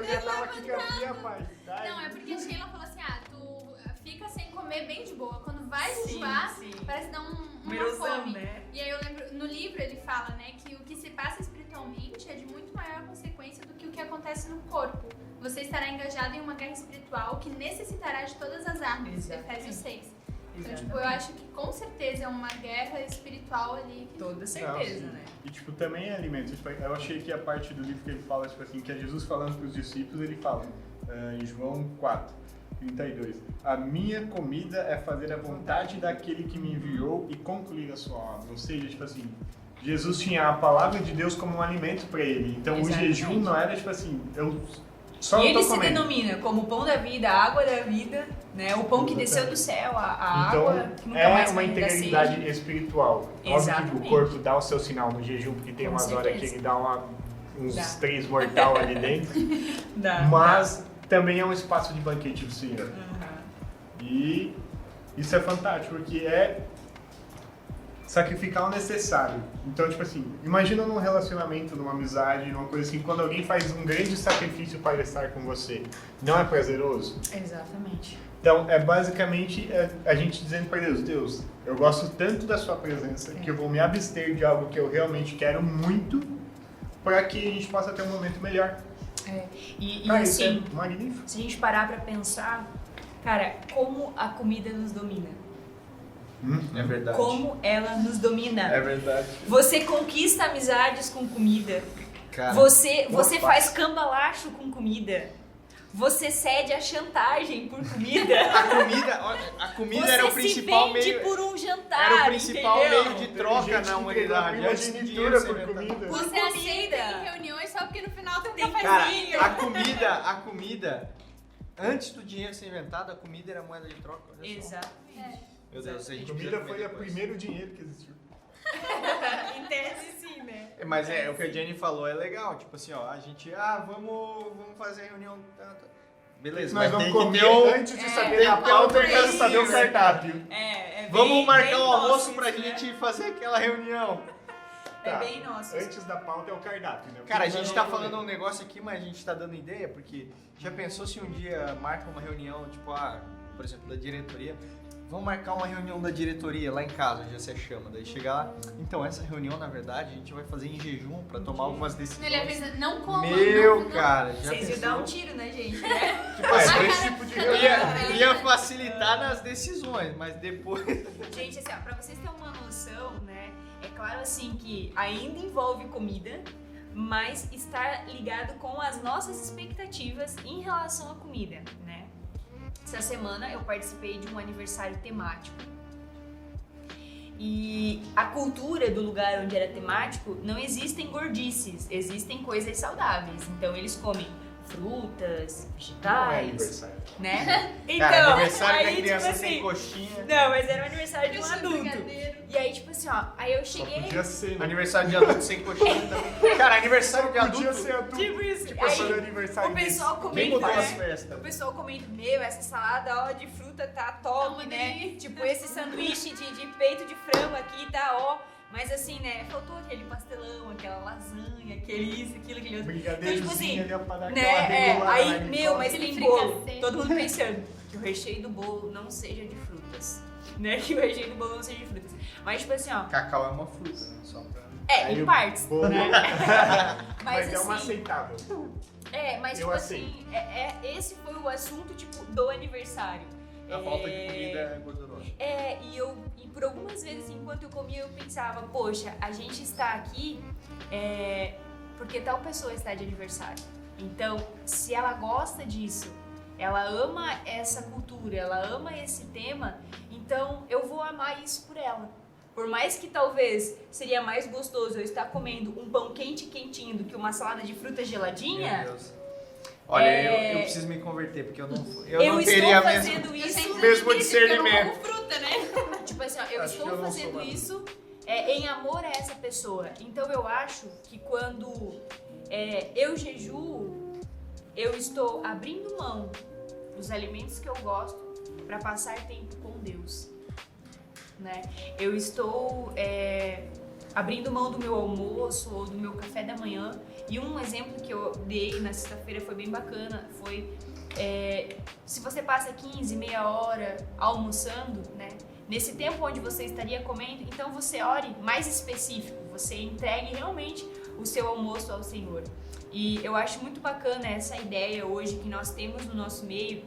já tava aqui com a minha paz.
Não, é porque a Sheila falou assim: tu fica sem comer bem de boa. Quando vai
Sim,
jejuar,
sim.
parece dar uma
erosão,
fome.
né?
E aí eu lembro, no livro ele fala, né, que o que se passa espiritualmente é de muito maior consequência do que o que acontece no corpo. Você estará engajado em uma guerra espiritual que necessitará de todas as armas.
Exatamente.
Efésios 6. Então,
Exatamente.
tipo, eu acho que com certeza é uma guerra espiritual ali.
Toda certeza,
Não,
né?
E tipo, também é alimento. Tipo, eu achei que a parte do livro que ele fala, tipo assim, que é Jesus falando para os discípulos, ele fala, em João 4, 32, a minha comida é fazer a vontade daquele que me enviou e concluir a sua obra. Ou seja, tipo assim, Jesus tinha a palavra de Deus como um alimento para ele. Então
Exatamente.
o jejum não era tipo assim, eu só
E
não
ele
tô
se
comendo.
denomina como o pão da vida, a água da vida, né? O pão que desceu do céu, a
Então,
água que nunca
é
mais
uma
vai dar
integridade
sede.
espiritual. Óbvio que o
Exatamente.
corpo dá o seu sinal no jejum, porque tem
Com
umas horas que
certeza.
ele dá uns
Dá.
3 mortal ali dentro.
Dá,
Mas também é um espaço de banquete do Senhor.
dá.
E isso é fantástico, porque é sacrificar o necessário. Então, tipo assim, imagina num relacionamento, numa amizade, numa coisa assim, quando alguém faz um grande sacrifício para estar com você. Não é prazeroso?
Exatamente.
Então, é basicamente a gente dizendo para Deus, Deus, eu gosto tanto da sua presença que eu vou me abster de algo que eu realmente quero muito para que a gente possa ter um momento melhor.
E
Cara, isso
assim,
é magnífico.
se a gente parar pra pensar, cara, como a comida nos domina.
É verdade.
Como ela nos domina.
É verdade.
Você conquista amizades com comida.
Cara,
Você
opa.
faz cambalacho com comida. Você cede a chantagem por comida.
A comida
Você
era o
se
principal
vende
meio.
por um jantar,
Era o principal
entendeu?
meio de
Teve
troca
gente
na
que entregou
humanidade.
a
Antes de
primogenitura
dinheiro
por
ser inventado.
comida.
Você
comida.
aceita em reuniões só porque no final tem um
Tem
Cara,
cafezinho.
a comida, antes do dinheiro ser inventado, a comida era moeda de troca. Olha só.
Exatamente.
Meu Deus, a gente
Comida
precisa
foi
comer
o
depois.
primeiro dinheiro que existiu.
Em tese, sim, né?
Mas o que a Jenny falou é legal. Tipo assim, ó, a gente, vamos fazer a reunião. Beleza,
Nós
mas
vamos
tem que
comer
ter um...
antes de saber
tem
da
que ter um
pauta, eu quero
preço,
saber o
né?
cardápio.
Vamos
bem,
marcar
bem
um
nosso
almoço pra
isso, né?
gente fazer aquela reunião.
É
Tá.
bem nosso.
Antes da pauta é o cardápio, né?
Cara, a
Porque
gente
nós
tá
vamos
falando um
comer.
negócio aqui, mas a gente tá dando ideia, porque já pensou se um dia marca uma reunião, tipo, por exemplo, da diretoria, vamos marcar uma reunião da diretoria lá em casa, já se chama, daí chegar lá, então essa reunião, na verdade, a gente vai fazer em jejum pra tomar algumas decisões.
Ele avisa, não coma.
Meu,
não,
cara, já
Vocês iam
pensou?
dar um tiro, né, gente? Né?
Tipo assim,
Ah, esse tipo de reunião.
ia facilitar nas decisões, mas depois...
Gente, assim, ó, pra vocês terem uma noção, né? É claro, assim, que ainda envolve comida, mas está ligado com as nossas expectativas em relação à comida, né? Essa semana eu participei de um aniversário temático. E a cultura do lugar onde era temático, não existem gordices, existem coisas saudáveis. Então eles comem frutas,
Não é
vegetais,
aniversário.
né? Então,
Cara, aniversário
aí,
da criança
tipo
sem
assim,
coxinha.
não, mas era o aniversário de um
Deixa
adulto.
brigadeiro.
E aí, tipo assim, ó, aí eu
Só
cheguei,
podia ser, né?
Aniversário de adulto sem coxinha também. Cara, aniversário de
Podia
adulto...
ser adulto.
tipo isso.
Tipo, foi o
Aí
aniversário
o pessoal
Quem
comendo,
mudou as
né?
festas?
O pessoal comendo, meu, essa salada, ó, de fruta tá top,
Uma
né?
delícia.
Tipo, esse sanduíche de peito de frango aqui tá, ó. Mas assim, né, faltou aquele pastelão, aquela lasanha, aquele isso, aquilo, aquele outro.
Brigadeirozinho
assim,
ali pra dar aquela
Né?
regulada
Aí,
na
meu,
glicose.
mas
Aquele
tem bolo.
fricassê.
Todo mundo pensando que o recheio do bolo não seja de frutas. Né? Que o recheio do bolo não seja de frutas. Mas, tipo assim, ó.
Cacau é uma fruta, né? Só pra...
Aí
Em
o
partes,
bolo-
né?
Mas é uma
assim,
aceitável.
mas
Eu
tipo assim, esse foi o assunto, tipo, do aniversário.
A falta de comida é gordurosa.
E por algumas vezes, enquanto eu comia, eu pensava, poxa, a gente está aqui porque tal pessoa está de aniversário. Então, se ela gosta disso, ela ama essa cultura, ela ama esse tema, então eu vou amar isso por ela. Por mais que talvez seria mais gostoso eu estar comendo um pão quentinho do que uma salada de fruta geladinha,
Meu Deus. Olha, eu preciso me converter, porque eu não teria
estou
a
fazendo
mesma...
Eu
isso.
sempre
mesmo
disse que eu não
discernimento.
como fruta, né?
Tipo assim, ó, eu
Acho que
estou
eu não sou
fazendo
maduro.
isso em amor a essa pessoa. Então eu acho que quando eu jejuo, eu estou abrindo mão dos alimentos que eu gosto para passar tempo com Deus. né? Eu estou abrindo mão do meu almoço ou do meu café da manhã. E um exemplo que eu dei na sexta-feira foi bem bacana, foi se você passa 15, meia hora almoçando, né? Nesse tempo onde você estaria comendo, então você ore mais específico, você entregue realmente o seu almoço ao Senhor. E eu acho muito bacana essa ideia hoje que nós temos no nosso meio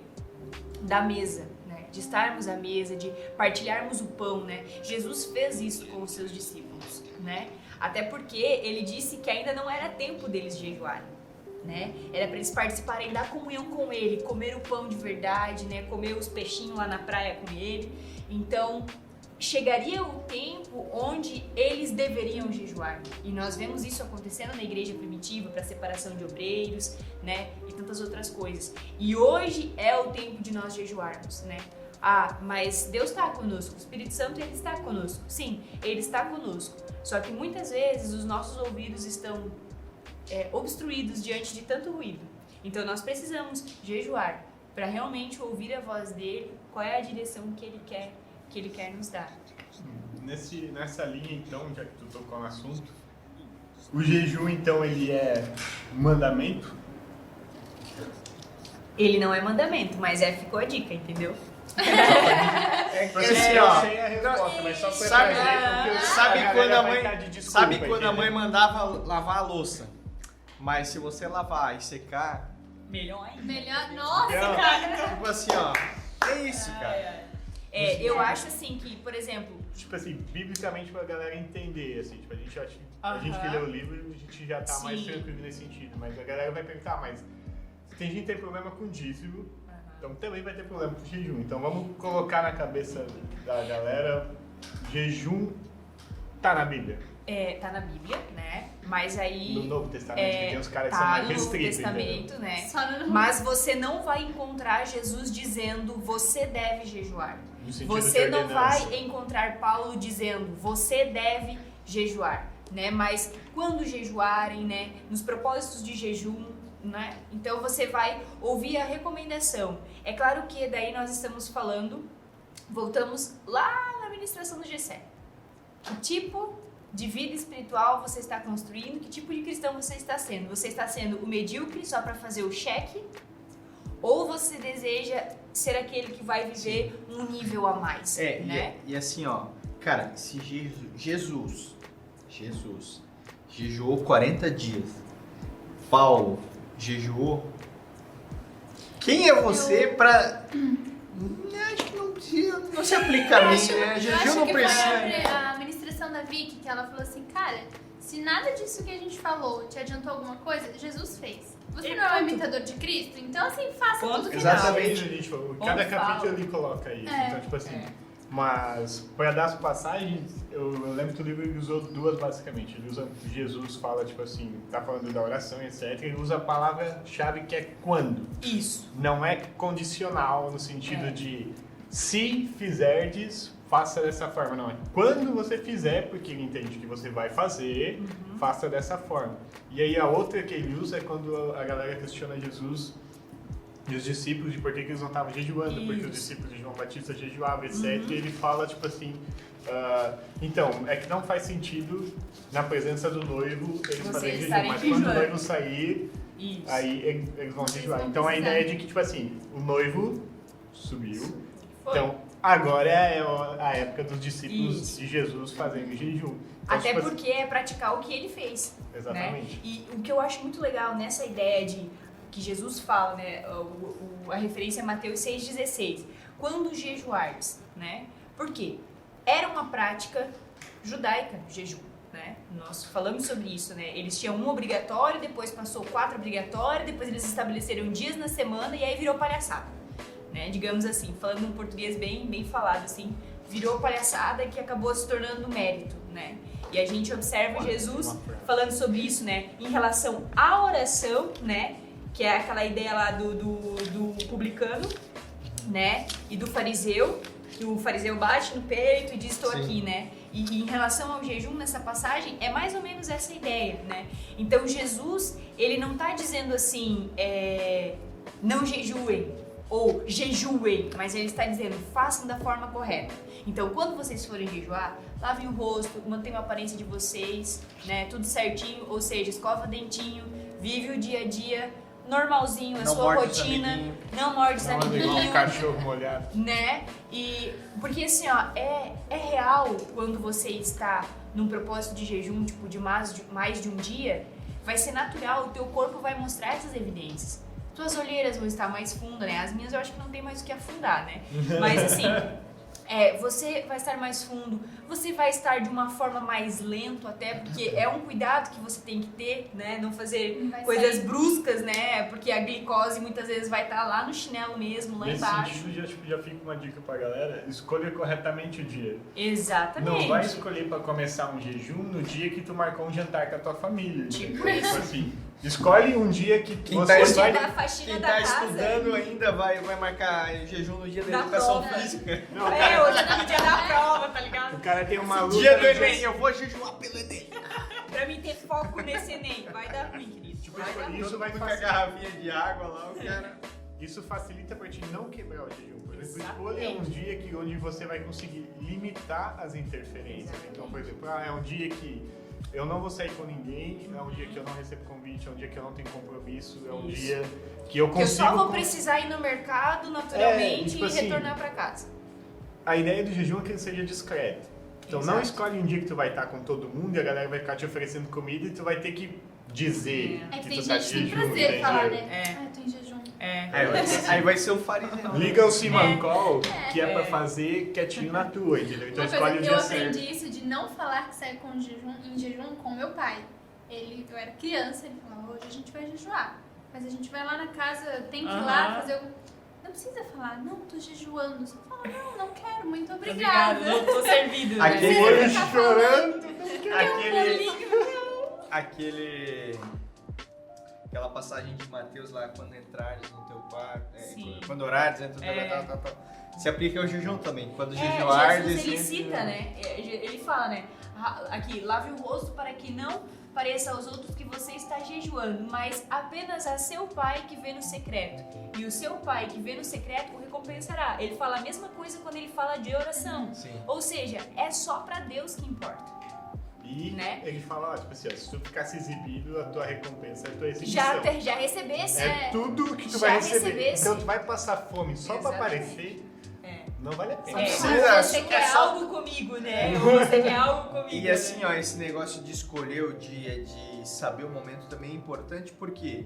da mesa, né? De estarmos à mesa, de partilharmos o pão, né? Jesus fez isso com os seus discípulos, né? Até porque ele disse que ainda não era tempo deles jejuarem, né? Era para eles participarem da comunhão com ele, comer o pão de verdade, né? Comer os peixinhos lá na praia com ele. Então, chegaria o tempo onde eles deveriam jejuar. E nós vemos isso acontecendo na igreja primitiva para separação de obreiros, né? E tantas outras coisas. E hoje é o tempo de nós jejuarmos, né? Ah, mas Deus está conosco, o Espírito Santo ele está conosco. Sim, ele está conosco. Só que muitas vezes os nossos ouvidos estão obstruídos diante de tanto ruído. Então nós precisamos jejuar para realmente ouvir a voz dele, qual é a direção que ele quer nos dar.
Nessa linha, então, já que tu tocou no assunto, o jejum, então, ele é mandamento?
Ele não é mandamento, mas ficou a dica, entendeu?
Eu sei a resposta, mas só pra trazer,
sabe quando a mãe mandava lavar a louça? Mas se você lavar e secar...
Melhor ainda.
Melhor, nossa, cara.
Tipo assim, ó. É isso, cara.
Eu acho assim que, por exemplo...
Tipo assim, biblicamente pra galera entender, assim, tipo, a gente que lê o livro, a gente já tá mais tranquilo nesse sentido, mas a galera vai perguntar, mas tem gente que tem problema com dízimo, então também vai ter problema com jejum. Então vamos colocar na cabeça da galera, jejum tá na Bíblia.
Tá na Bíblia, né? Mas aí...
No Novo Testamento, que tem uns caras que são mais restritos.
No Novo Testamento, né?
Só no Novo.
Mas você não vai encontrar Jesus dizendo, você deve jejuar.
No sentido
Você
de
não
ordenança.
vai encontrar Paulo dizendo, você deve jejuar, né? Mas quando jejuarem, né? Nos propósitos de jejum, né? Então você vai ouvir a recomendação. É claro que daí nós estamos falando, voltamos lá na ministração do GC. Que tipo de vida espiritual você está construindo? Que tipo de cristão você está sendo? Você está sendo o medíocre só para fazer o cheque? Ou você deseja ser aquele que vai viver um nível a mais, né?
E assim, ó, cara, se Jesus jejuou 40 dias, Paulo jejuou, quem é você pra... Acho que não precisa, não se aplica a mim, né? Jejum não precisa.
Foi a ministração da Vicky que ela falou assim, cara, se nada disso que a gente falou te adiantou alguma coisa, Jesus fez. Você não é um imitador de Cristo? Então, assim, faça tudo que
Exatamente, a gente falou. Cada capítulo ali coloca isso.
É.
Então, tipo assim, mas para dar as passagens, eu lembro que o livro ele usou duas basicamente. Ele usa, Jesus fala, tipo assim, tá falando da oração, etc. Ele usa a palavra-chave que é quando.
Isso.
Não é condicional no sentido de se fizerdes, faça dessa forma. Não, é quando você fizer, porque ele entende que você vai fazer, faça dessa forma. E aí a outra que ele usa é quando a galera questiona Jesus e os discípulos de por que eles não estavam jejuando, porque os discípulos de João Batista jejuavam, etc. E ele fala, tipo assim, então, é que não faz sentido na presença do noivo eles fazerem jejum, mas quando o noivo sair, aí eles vão jejuar. Então a ideia é de que, tipo assim, o noivo subiu, então agora é a época dos discípulos de Jesus fazendo jejum. Então,
Até
tipo
porque é praticar o que ele fez.
Exatamente.
Né? E o que eu acho muito legal nessa ideia de que Jesus fala, né? A referência é Mateus 6,16. Quando jejuares, né? Por quê? Era uma prática judaica, jejum, né? Nós falamos sobre isso, né? Eles tinham um obrigatório, depois passou 4 obrigatórios, depois eles estabeleceram dias na semana e aí virou palhaçada, né? Digamos assim, falando um português bem falado, assim, virou palhaçada que acabou se tornando mérito, né? E a gente observa Jesus falando sobre isso, né? Em relação à oração, né? Que é aquela ideia lá do publicano, né? E do fariseu, que o fariseu bate no peito e diz, estou aqui, né? E em relação ao jejum, nessa passagem, é mais ou menos essa ideia, né? Então, Jesus, ele não está dizendo assim, não jejuem, ou jejuem, mas ele está dizendo, façam da forma correta. Então, quando vocês forem jejuar, lavem o rosto, mantenham a aparência de vocês, né, tudo certinho, ou seja, escova o dentinho, vive o dia a dia normalzinho, a
Não
sua
morde os
rotina,
amiguinhos.
não morde os
Não anda igual um
amiguinhos,
cachorro molhado.
né? E porque assim, ó, é real quando você está num propósito de jejum, tipo, de mais de um dia, vai ser natural, o teu corpo vai mostrar essas evidências. Tuas olheiras vão estar mais fundas, né? As minhas eu acho que não tem mais o que afundar, né? Mas assim, você vai estar mais fundo, você vai estar de uma forma mais lento até, porque é um cuidado que você tem que ter, né? Não fazer
Vai
coisas
sair.
bruscas, né? Porque a glicose muitas vezes vai estar lá no chinelo mesmo, lá
Nesse
embaixo.
sentido, já fica uma dica pra galera, escolha corretamente o dia.
Exatamente.
Não vai escolher pra começar um jejum no dia que tu marcou um jantar com a tua família.
Tipo
entendeu?
isso.
Assim, escolhe um dia que
Quem
você
tá
O
vai...
dia da faxina
Quem
da
tá
casa.
estudando ainda vai marcar jejum no dia da
Da
educação
prova.
física.
Não,
É, hoje é o dia da prova, tá ligado?
o cara tem uma luta...
Dia do
no
Enem, eu vou jejuar pelo Enem.
Pra mim ter foco nesse Enem. Vai dar ruim, querido.
Tipo,
Vai dar ruim.
isso vai
Com a
facilitar.
garrafinha de água lá, o cara...
Isso facilita pra ti não quebrar o jejum. Por exemplo,
Exatamente.
escolha um dia onde você vai conseguir limitar as interferências. Então, por exemplo, é um dia que eu não vou sair com ninguém, é um dia que eu não recebo convite, é um dia que eu não tenho compromisso, é um
Isso.
dia que eu
Que eu
consigo...
só vou precisar ir no mercado naturalmente
tipo
e
assim,
retornar pra casa.
A ideia do jejum é que ele seja discreto. Então não
Exato.
escolhe um dia que tu vai estar com todo mundo e a galera vai ficar te oferecendo comida e tu vai ter que dizer
É que
que
tem
tu tá
gente
de
que tem
jejum,
prazer em falar,
entendeu?
né?
É.
Ah, eu tô em jejum.
Aí vai ser o fariseu.
Liga o Simancol, que é pra
É.
fazer quietinho na tua, entendeu? Então
Uma
escolhe
coisa
o
que eu
dia certo.
aprendi isso de não falar que sai em jejum com meu pai. Eu era criança, ele falava, hoje a gente vai jejuar. Mas a gente vai lá na casa, tem que ir lá
Aham.
fazer o... Não precisa falar, não, tô jejuando. Você fala, não quero, muito
Obrigada,
obrigada.
não tô servido. né?
Aquele-
O olho
Tá
chorando.
Aquela passagem de Mateus lá, quando entrares no teu quarto,
Sim.
quando orares, entra
É.
tal. Se aplica ao jejum também. Quando
É,
jejuar,
Jesus, ele
desce-
cita, né? Ele fala, né? Aqui, lave o rosto para que não pareça aos outros que você está jejuando, mas apenas a seu pai que vê no secreto. E o seu pai que vê no secreto o recompensará. Ele fala a mesma coisa quando ele fala de oração.
Sim.
Ou seja, é só pra Deus que importa.
E
Né?
ele fala, ó, tipo assim, ó, se tu ficasse exibido, a tua recompensa é a tua exibição.
Já recebesse.
É tudo que tu
Já
vai receber.
recebesse.
Então tu vai passar fome só pra
Exatamente.
aparecer,
É.
não vale a pena.
É,
precisa-
você
é
quer
só-
algo comigo, né? Ou você quer algo comigo.
E
né?
assim, ó, esse negócio de escolher o dia, de saber o momento também é importante, porque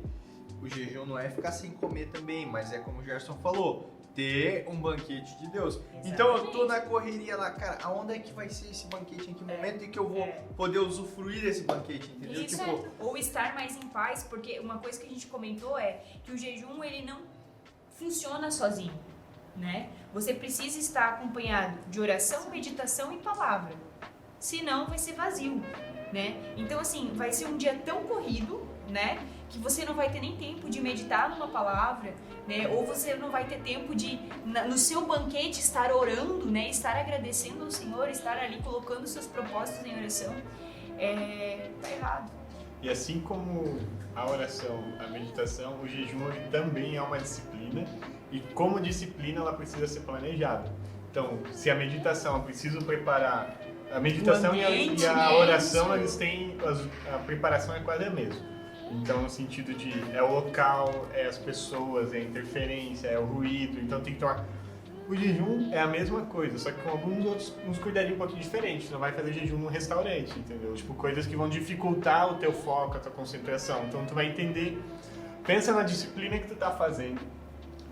o jejum não é ficar sem comer também, mas é como o Gerson falou, ter um banquete de Deus. Então eu tô na correria lá, cara, aonde é que vai ser esse banquete? Em que momento é que eu vou poder usufruir desse banquete, entendeu?
Isso,
Tipo,
ou estar mais em paz, porque uma coisa que a gente comentou é que o jejum ele não funciona sozinho, né? Você precisa estar acompanhado de oração, meditação e palavra. Senão vai ser vazio, né? Então assim, vai ser um dia tão corrido, né, que você não vai ter nem tempo de meditar numa palavra, né? Ou você não vai ter tempo de no seu banquete estar orando, né, estar agradecendo ao Senhor, estar ali colocando seus propósitos em oração. Tá errado.
E assim como a oração, a meditação, o jejum ele também é uma disciplina e como disciplina ela precisa ser planejada. Então, se a meditação eu preciso preparar, a meditação e
ambiente,
a
né?
oração eles têm a preparação é quase a mesma. Então, no sentido de é o local, é as pessoas, é a interferência, é o ruído, então tem que tomar. O jejum é a mesma coisa, só que com alguns outros uns cuidados um pouquinho diferentes. Tu não vai fazer jejum num restaurante, entendeu? Tipo, coisas que vão dificultar o teu foco, a tua concentração. Então tu vai entender, pensa na disciplina que tu tá fazendo.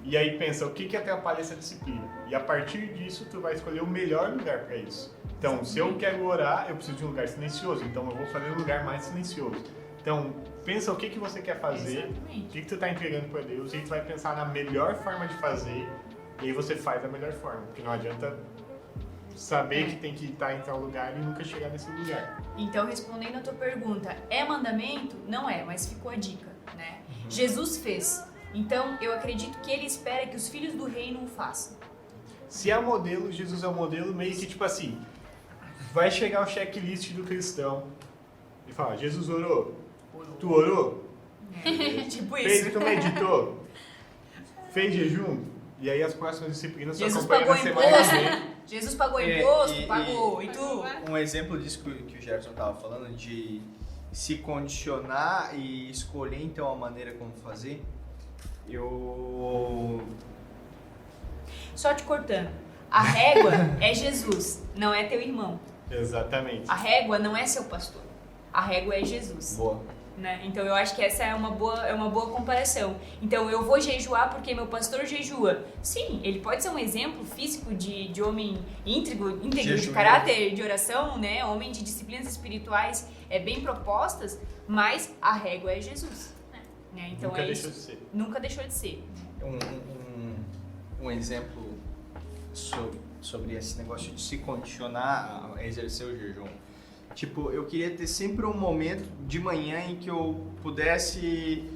E aí pensa o que atrapalha essa disciplina. E a partir disso tu vai escolher o melhor lugar para isso. Então, se eu quero orar, eu preciso de um lugar silencioso. Então eu vou fazer um lugar mais silencioso. Então, pensa o que você quer fazer, o
Exatamente.
que tu tá entregando para Deus, e aí tu vai pensar na melhor forma de fazer. E aí você faz da melhor forma, porque não adianta saber que tem que estar em tal lugar e nunca chegar nesse lugar.
Então, respondendo a tua pergunta, é mandamento? Não é, mas ficou a dica, né? Jesus fez. Então, eu acredito que ele espera que os filhos do reino o façam.
Se é modelo, Jesus é o modelo meio que tipo assim, vai chegar o checklist do cristão e fala, Jesus orou? Tu orou?
Tipo
Fez,
isso.
tu meditou? Fez jejum? E aí as próximas disciplinas só
Jesus
acompanham
pagou
na semana que vem.
imposto. Jesus pagou imposto, pagou. E tu?
Um exemplo disso que o Gerson estava falando, de se condicionar e escolher então a maneira como fazer, eu...
Só te cortando. A régua é Jesus, não é teu irmão.
Exatamente.
A régua não é seu pastor. A régua é Jesus.
Boa.
Né? Então eu acho que essa é uma boa comparação. Então eu vou jejuar porque meu pastor jejua. Sim, ele pode ser um exemplo físico de homem íntegro de caráter, de oração, né? Homem de disciplinas espirituais bem propostas, mas a régua é Jesus. Né? Então
Nunca
é
deixou
isso.
de ser.
Nunca deixou de ser.
Um exemplo sobre esse negócio de se condicionar a exercer o jejum. Tipo, eu queria ter sempre um momento de manhã em que eu pudesse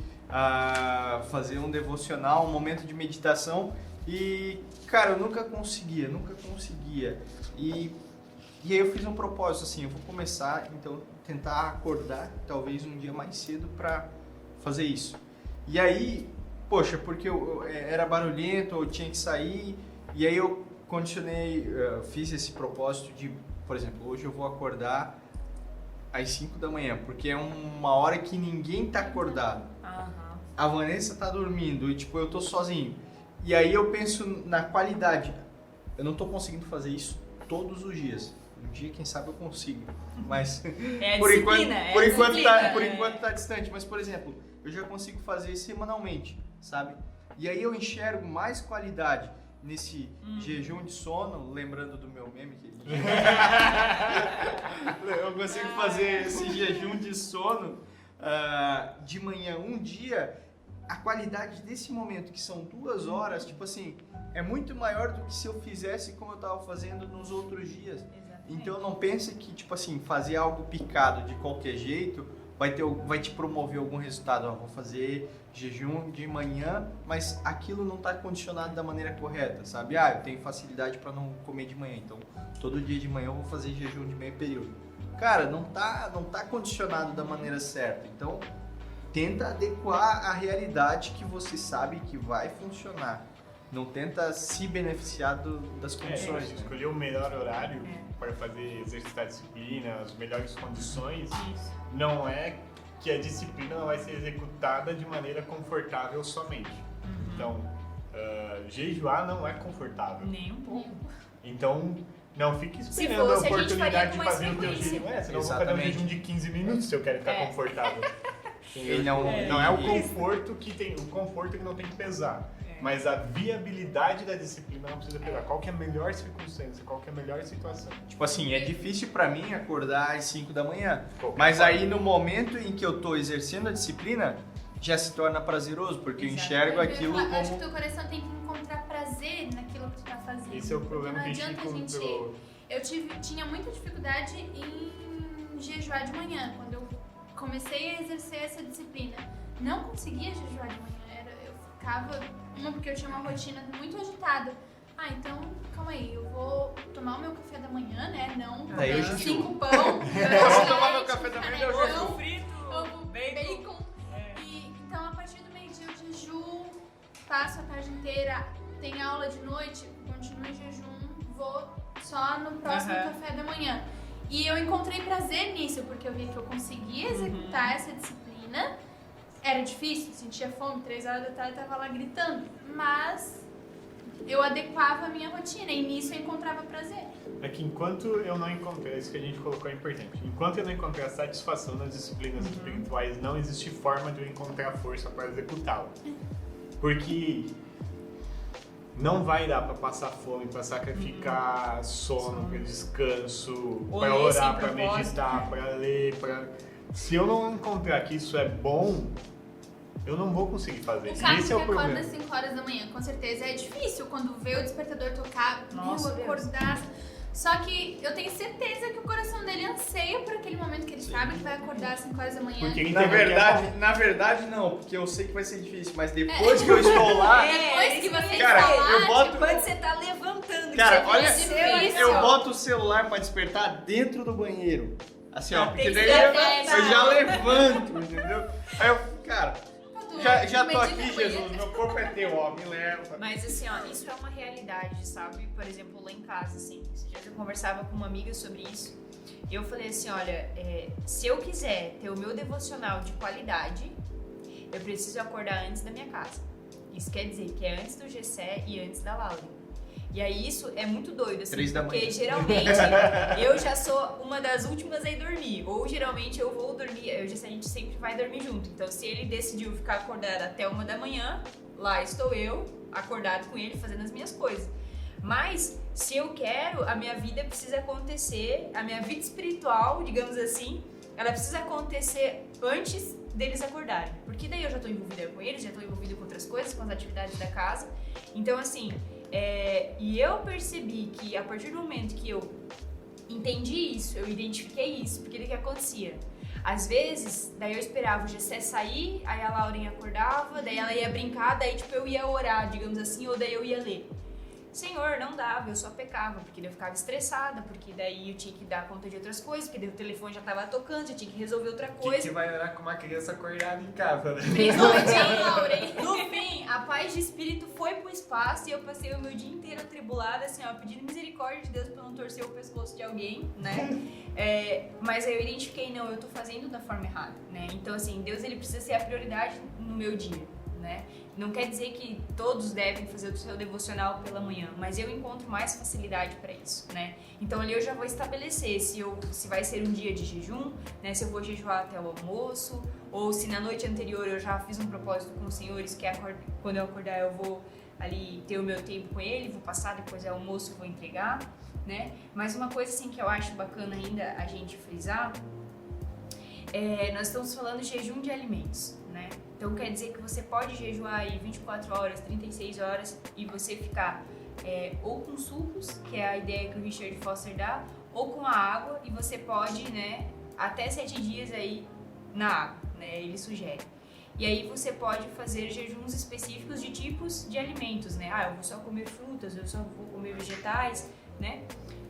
fazer um devocional, um momento de meditação e, cara, eu nunca conseguia. E aí eu fiz um propósito, assim, eu vou começar, então, tentar acordar talvez um dia mais cedo pra fazer isso. E aí, poxa, porque eu era barulhento, eu tinha que sair, e aí eu condicionei, fiz esse propósito de, por exemplo, hoje eu vou acordar às 5 da manhã, porque é uma hora que ninguém tá acordado. A Vanessa tá dormindo e tipo, eu tô sozinho. E aí eu penso na qualidade. Eu não tô conseguindo fazer isso todos os dias. Um dia, quem sabe, eu consigo. Mas
É a
por
disciplina,
enquanto tá distante. Mas, por exemplo, eu já consigo fazer semanalmente, sabe? E aí eu enxergo mais qualidade nesse jejum de sono, lembrando do meu meme que eu consigo fazer esse jejum de sono de manhã um dia, a qualidade desse momento, que são 2 horas, tipo assim, é muito maior do que se eu fizesse como eu tava fazendo nos outros dias.
Exatamente.
Então não pense que, tipo assim, fazer algo picado de qualquer jeito vai te promover algum resultado. Vou fazer jejum de manhã, mas aquilo não está condicionado da maneira correta, sabe? Eu tenho facilidade para não comer de manhã, então todo dia de manhã eu vou fazer jejum de meio período. Cara, não tá condicionado da maneira certa. Então tenta adequar a realidade que você sabe que vai funcionar. Não tenta se beneficiar das condições. Né?
Escolher o melhor horário para fazer exercitar a disciplina, as melhores condições.
Isso.
Não é que a disciplina vai ser executada de maneira confortável somente. Então, jejuar não é confortável.
Nem um pouco.
Então, não fique
Se
esperando a
fosse, a gente faria
oportunidade
com
de
mais
fazer o teu
frequência.
jejum. Senão eu vou fazer um jejum de 15 minutos se eu quero ficar confortável.
E não
é o conforto que tem, o conforto que não tem que pesar. Mas a viabilidade da disciplina não precisa pesar. Qual que é a melhor circunstância? Qual que é a melhor situação?
Tipo assim, é difícil pra mim acordar às 5 da manhã. Mas aí no momento em que eu tô exercendo a disciplina, já se torna prazeroso, porque eu enxergo aquilo
Eu acho que
como...
teu coração tem que encontrar prazer naquilo que tu tá fazendo.
Esse é o problema
Não
que a gente
adianta a gente...
encontrou.
Eu tinha muita dificuldade em jejuar de manhã, quando eu comecei a exercer essa disciplina. Não conseguia jejuar de manhã. Porque eu tinha uma rotina muito agitada. Então, calma aí, eu vou tomar o meu café da manhã, né? Não
Daí eu
comer
jejuo.
5 pão.
Eu vou tomar meu café da manhã, eu jejuo.
Ovo frito,
Ovo,
bacon.
Então, a partir do meio-dia eu jejuo, passo a tarde inteira, tem aula de noite, continuo em jejum, vou só no próximo café da manhã. E eu encontrei prazer nisso, porque eu vi que eu conseguia executar essa disciplina. Era difícil, sentia fome, 3 horas da tarde eu tava lá gritando, mas eu adequava a minha rotina e nisso eu encontrava prazer.
É que enquanto eu não encontrei, isso que a gente colocou é importante, enquanto eu não encontrei a satisfação nas disciplinas espirituais, não existe forma de eu encontrar força para executá-la. Porque não vai dar para passar fome, para sacrificar sono, para descanso, para orar, para meditar, para ler, para... Se eu não encontrar que isso é bom, eu não vou conseguir fazer.
O cara
Esse
que
é o
acorda
problema.
às 5 horas da manhã, com certeza é difícil quando vê o despertador tocar,
Nossa,
acordar. Só que eu tenho certeza que o coração dele anseia por aquele momento que ele sabe que vai acordar às 5 horas da manhã.
Porque ele
Na verdade não, porque eu sei que vai ser difícil, mas depois que eu estou lá...
Depois que você
Cara,
está lá,
eu boto-
Quando você tá levantando,
Cara,
que
olha,
você difícil.
eu boto o celular pra despertar dentro do banheiro. Assim, ó, porque
Tem que
daí
levantar.
eu já levanto, entendeu? Aí eu, cara, já tô
Medida
aqui,
foi
Jesus, meu corpo é teu, ó, me leva.
Mas assim, ó, isso é uma realidade, sabe? Por exemplo, lá em casa, assim, esses dias eu conversava com uma amiga sobre isso. E eu falei assim, olha, se eu quiser ter o meu devocional de qualidade, eu preciso acordar antes da minha casa. Isso quer dizer que é antes do Gessé e antes da Laura. E aí isso é muito doido, assim,
3 da
porque
manhã.
geralmente eu já sou uma das últimas a ir dormir. Ou geralmente eu vou dormir, a gente sempre vai dormir junto. Então se ele decidiu ficar acordado até 1 da manhã, lá estou eu, acordado com ele, fazendo as minhas coisas. Mas se eu quero, a minha vida precisa acontecer, a minha vida espiritual, digamos assim, ela precisa acontecer antes deles acordarem. Porque daí eu já estou envolvida com eles, já estou envolvida com outras coisas, com as atividades da casa. Então assim... e eu percebi que a partir do momento que eu entendi isso, eu identifiquei isso, porque o que acontecia? Às vezes, daí eu esperava o Gessé sair, aí a Laurinha acordava, daí ela ia brincar, daí tipo eu ia orar, digamos assim, ou daí eu ia ler. Senhor, não dava, eu só pecava, porque daí eu ficava estressada, porque daí eu tinha que dar conta de outras coisas, porque daí o telefone já tava tocando, já tinha que resolver outra coisa.
Que vai orar com uma criança acordada em casa, né?
Principalmente, Lauren. No fim, a paz de espírito foi pro espaço e eu passei o meu dia inteiro atribulada, assim, ó, pedindo misericórdia de Deus pra não torcer o pescoço de alguém, né? Mas aí eu identifiquei, não, eu tô fazendo da forma errada, né? Então, assim, Deus, ele precisa ser a prioridade no meu dia, né? Não quer dizer que todos devem fazer o seu devocional pela manhã, mas eu encontro mais facilidade para isso, né? Então ali eu já vou estabelecer se vai ser um dia de jejum, né? Se eu vou jejuar até o almoço, ou se na noite anterior eu já fiz um propósito com os senhores que quando eu acordar eu vou ali ter o meu tempo com ele, vou passar depois do almoço, vou entregar, né? Mas uma coisa assim que eu acho bacana ainda a gente frisar, nós estamos falando de jejum de alimentos, né? Então quer dizer que você pode jejuar aí 24 horas, 36 horas e você ficar ou com sucos, que é a ideia que o Richard Foster dá, ou com a água, e você pode, né, até 7 dias aí na água, né, ele sugere. E aí você pode fazer jejuns específicos de tipos de alimentos, né? Eu vou só comer frutas, eu só vou comer vegetais, né?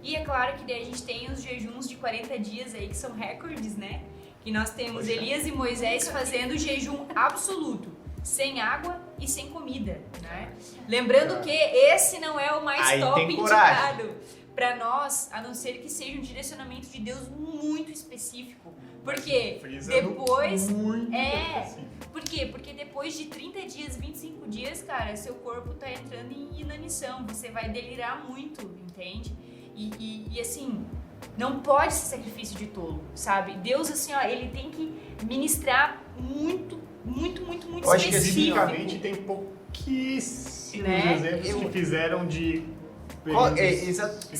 E é claro que daí a gente tem os jejuns de 40 dias aí, que são recordes, né? E nós temos Elias e Moisés fazendo jejum absoluto, sem água e sem comida, né? Lembrando que esse não é o mais
Aí
top
tem coragem.
indicado para nós, a não ser que seja um direcionamento de Deus muito específico. Porque
Frisando
depois...
muito
específico. Por quê? Porque depois de 30 dias, 25 dias, cara, seu corpo tá entrando em inanição, você vai delirar muito, entende? E assim... Não pode ser sacrifício de tolo, sabe? Deus, assim, ó, ele tem que ministrar muito
Eu acho que
específico.
Especificamente tem pouquíssimos
Né?
exemplos que fizeram de...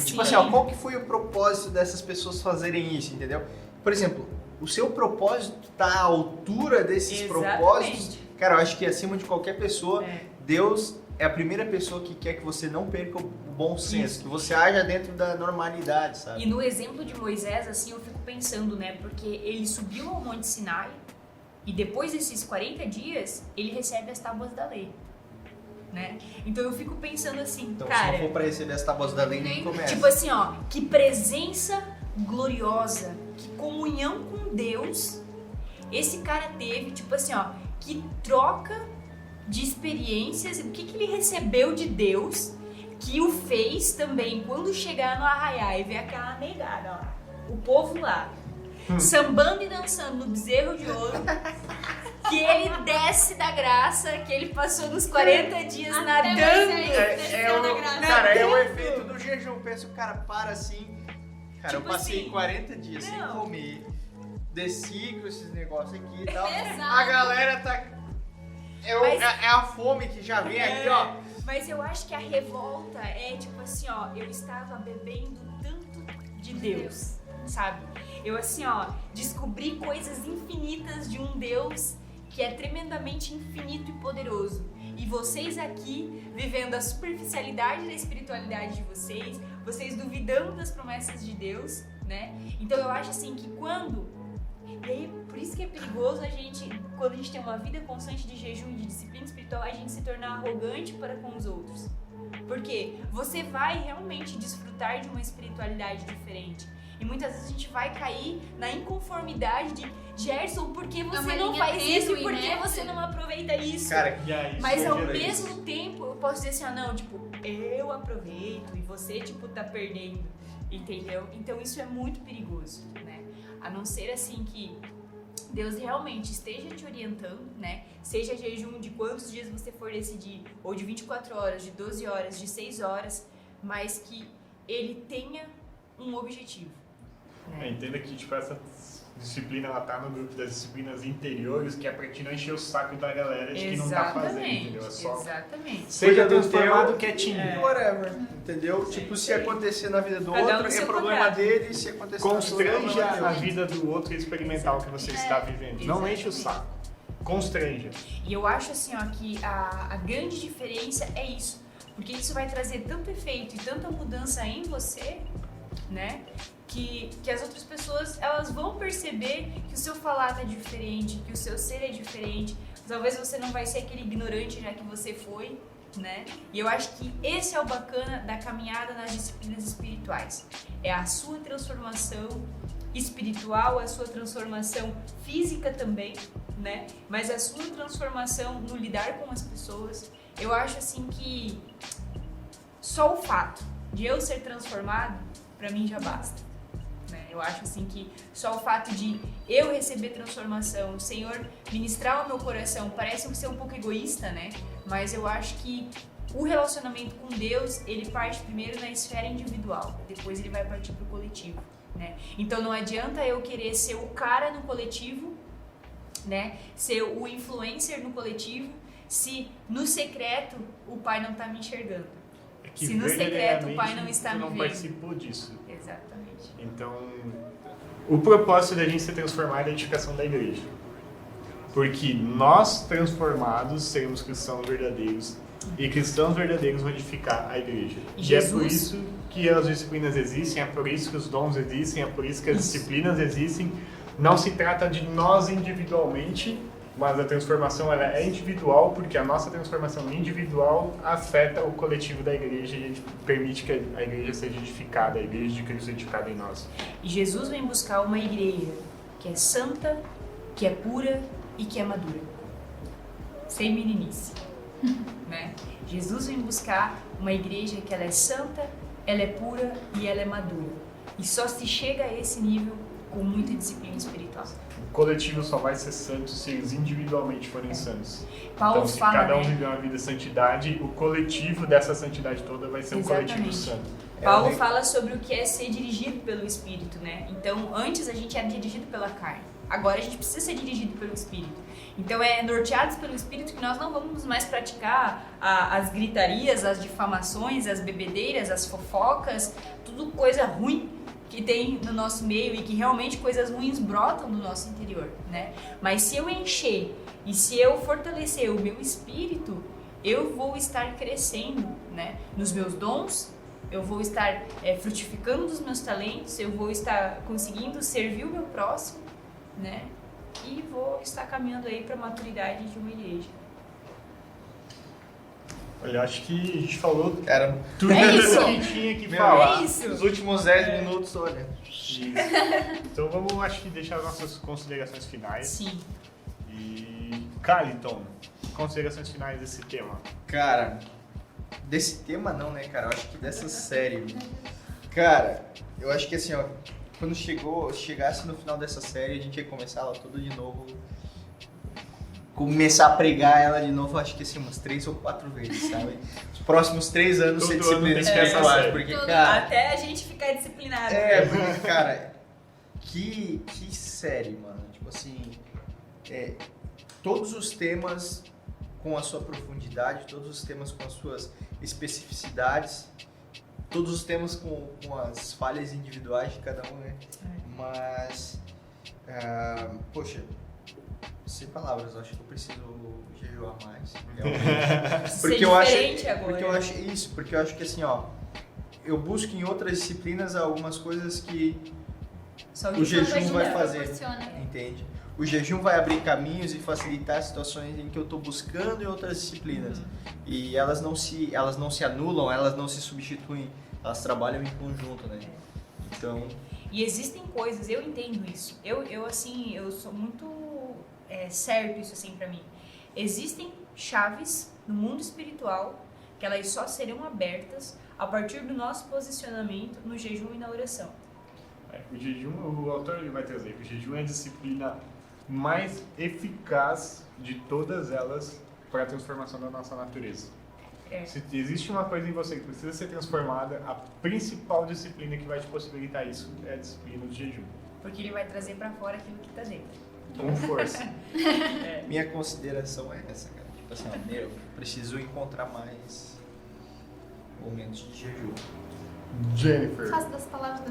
Tipo assim, ó, qual que foi o propósito dessas pessoas fazerem isso, entendeu? Por exemplo, o seu propósito tá à altura desses
Exatamente.
propósitos. Cara, eu acho que acima de qualquer pessoa, Deus é a primeira pessoa que quer que você não perca o bom senso, que você haja dentro da normalidade, sabe?
E no exemplo de Moisés, assim, eu fico pensando, né? Porque ele subiu ao Monte Sinai e depois desses 40 dias, ele recebe as tábuas da lei, né? Então eu fico pensando assim,
Então,
cara...
se não for pra receber as tábuas da lei, nem começa.
Tipo assim, ó, que presença gloriosa, que comunhão com Deus esse cara teve, tipo assim, ó, que troca de experiências, o que ele recebeu de Deus, que o fez também, quando chegar no arraiá e ver aquela negada lá, o povo lá, sambando e dançando no bezerro de ouro, que ele desce da graça, que ele passou nos 40 dias nadando.
Cara, é o efeito do jejum. Pensa, o cara para assim. Cara,
Tipo
eu passei
assim,
40 dias sem
não.
comer, desci com esses negócios aqui e tal.
Exato.
A galera tá. É a fome que já vem aqui, ó.
Mas eu acho que a revolta é tipo assim, ó, eu estava bebendo tanto de Deus, sabe? Eu assim, ó, descobri coisas infinitas de um Deus que é tremendamente infinito e poderoso. E vocês aqui, vivendo a superficialidade da espiritualidade de vocês, vocês duvidando das promessas de Deus, né? Então eu acho assim que e aí, por isso que é perigoso quando a gente tem uma vida constante de jejum e de disciplina espiritual, a gente se tornar arrogante para com os outros. Porque você vai realmente desfrutar de uma espiritualidade diferente. E muitas vezes a gente vai cair na inconformidade de Gerson, por que você
uma
não
linha
faz isso e
tênue,
por
né?
que você não aproveita isso?
Cara,
E aí,
Mas
isso
ao
gera
mesmo tempo, eu posso dizer assim, não, tipo, eu aproveito e você, tipo, tá perdendo, entendeu? Então isso é muito perigoso, né? A não ser assim que Deus realmente esteja te orientando, né? Seja jejum de quantos dias você for decidir, ou de 24 horas, de 12 horas, de 6 horas, mas que ele tenha um objetivo, né?
Entenda que tipo, essa disciplina ela tá no grupo das disciplinas interiores, que é pra te não encher o saco da galera de que não tá fazendo, entendeu? É só
Exatamente.
seja
Cuida do
transformado
teu,
quietinho.
whatever, entendeu? Tipo, se acontecer na vida do
Cada um
outro,
no
é
seu
problema
quadrado.
dele, se acontecer na sua, é
Constranja
problema
a
dele.
vida do outro a experimentar o que você está vivendo. Não enche o saco. Constranja.
E eu acho assim, ó, que a grande diferença é isso. Porque isso vai trazer tanto efeito e tanta mudança em você, né? Que as outras pessoas, elas vão perceber que o seu falar tá diferente, que o seu ser é diferente. Talvez você não vai ser aquele ignorante já que você foi, né? E eu acho que esse é o bacana da caminhada nas disciplinas espirituais. É a sua transformação espiritual, a sua transformação física também, né? Mas a sua transformação no lidar com as pessoas. Eu acho assim que só o fato de eu ser transformado, pra mim já basta. Né? Eu acho assim que só o fato de eu receber transformação, o Senhor ministrar o meu coração, parece ser um pouco egoísta, né? Mas eu acho que o relacionamento com Deus, ele parte primeiro na esfera individual, depois ele vai partir pro coletivo, né? Então não adianta eu querer ser o cara no coletivo, né? Ser o influencer no coletivo, se no secreto o pai não tá me enxergando.
É que
Se no secreto o pai não
verdadeiramente
está
tu
me
não
vendo.
participou disso.
Exatamente.
Então, o propósito da gente ser transformado é a edificação da igreja. Porque nós, transformados, seremos cristãos verdadeiros. E cristãos verdadeiros vão edificar a igreja. E é por isso que as disciplinas existem, é por isso que os dons existem, é por isso que as disciplinas existem. Não se trata de nós individualmente, mas a transformação ela é individual, porque a nossa transformação individual afeta o coletivo da igreja e permite que a igreja seja edificada, a igreja de Cristo seja edificada em nós.
E Jesus vem buscar uma igreja que é santa, que é pura e que é madura. Sem meninice. Né? Jesus vem buscar uma igreja que ela é santa, ela é pura e ela é madura. E só se chega a esse nível com muita disciplina espiritual.
O coletivo só vai ser santo se eles individualmente forem santos.
Paulo
Então, se
fala,
cada um
né?
viver uma vida de santidade, o coletivo dessa santidade toda vai ser um coletivo
Exatamente.
santo.
Paulo fala sobre o que é ser dirigido pelo Espírito, né? Então, antes a gente era dirigido pela carne. Agora a gente precisa ser dirigido pelo Espírito. Então, é norteados pelo Espírito que nós não vamos mais praticar as gritarias, as difamações, as bebedeiras, as fofocas, tudo coisa ruim que tem no nosso meio e que realmente coisas ruins brotam do nosso interior, né? Mas se eu encher e se eu fortalecer o meu espírito, eu vou estar crescendo, né? Nos meus dons, eu vou estar frutificando dos meus talentos, eu vou estar conseguindo servir o meu próximo, né? E vou estar caminhando aí para a maturidade de uma igreja.
Olha, acho que a gente falou
Cara,
tudo
É isso.
que a gente tinha que
meu,
falar.
É isso.
os últimos 10 minutos, olha.
Isso. Então vamos, acho que deixar as nossas considerações finais.
Sim.
E, Carlton, considerações finais desse tema.
Cara, desse tema não, né, cara? Eu acho que dessa série. Cara, eu acho que assim, ó, quando chegasse no final dessa série, a gente ia começar ela tudo de novo. Começar a pregar ela de novo, acho que assim, umas 3 ou 4 vezes, sabe? Os próximos 3 anos
Todo
ser
ano
disciplina
tem que ter essa
espiritual,
série.
porque,
Todo
cara...
Até a gente ficar disciplinado.
Porque, cara, que série, mano. Tipo assim, todos os temas com a sua profundidade, todos os temas com as suas especificidades, todos os temas com as falhas individuais de cada um, né? Mas, poxa, sem palavras, eu acho que eu preciso jejuar mais, realmente.
Ser diferente agora.
Porque eu acho isso, porque eu acho que assim, ó, eu busco em outras disciplinas algumas coisas que
Só
o jejum vai
ajudar.
fazer,
proporciona.
entende? O jejum vai abrir caminhos e facilitar situações em que eu estou buscando em outras disciplinas. E elas não se anulam, elas não se substituem, elas trabalham em conjunto, né? Então,
E existem coisas, eu entendo isso. Eu assim, eu sou muito certo isso assim pra mim. Existem chaves no mundo espiritual que elas só serão abertas a partir do nosso posicionamento no jejum e na oração.
O jejum, o autor ele vai trazer que o jejum é a disciplina mais eficaz de todas elas para a transformação da nossa natureza. Se existe uma coisa em você que precisa ser transformada, a principal disciplina que vai te possibilitar isso é a disciplina do jejum.
Porque ele vai trazer pra fora aquilo que tá dentro.
Com força.
Minha consideração é essa, cara. Tipo assim, ó, eu preciso encontrar mais momentos de jejum.
Jennifer.
Faço das palavras da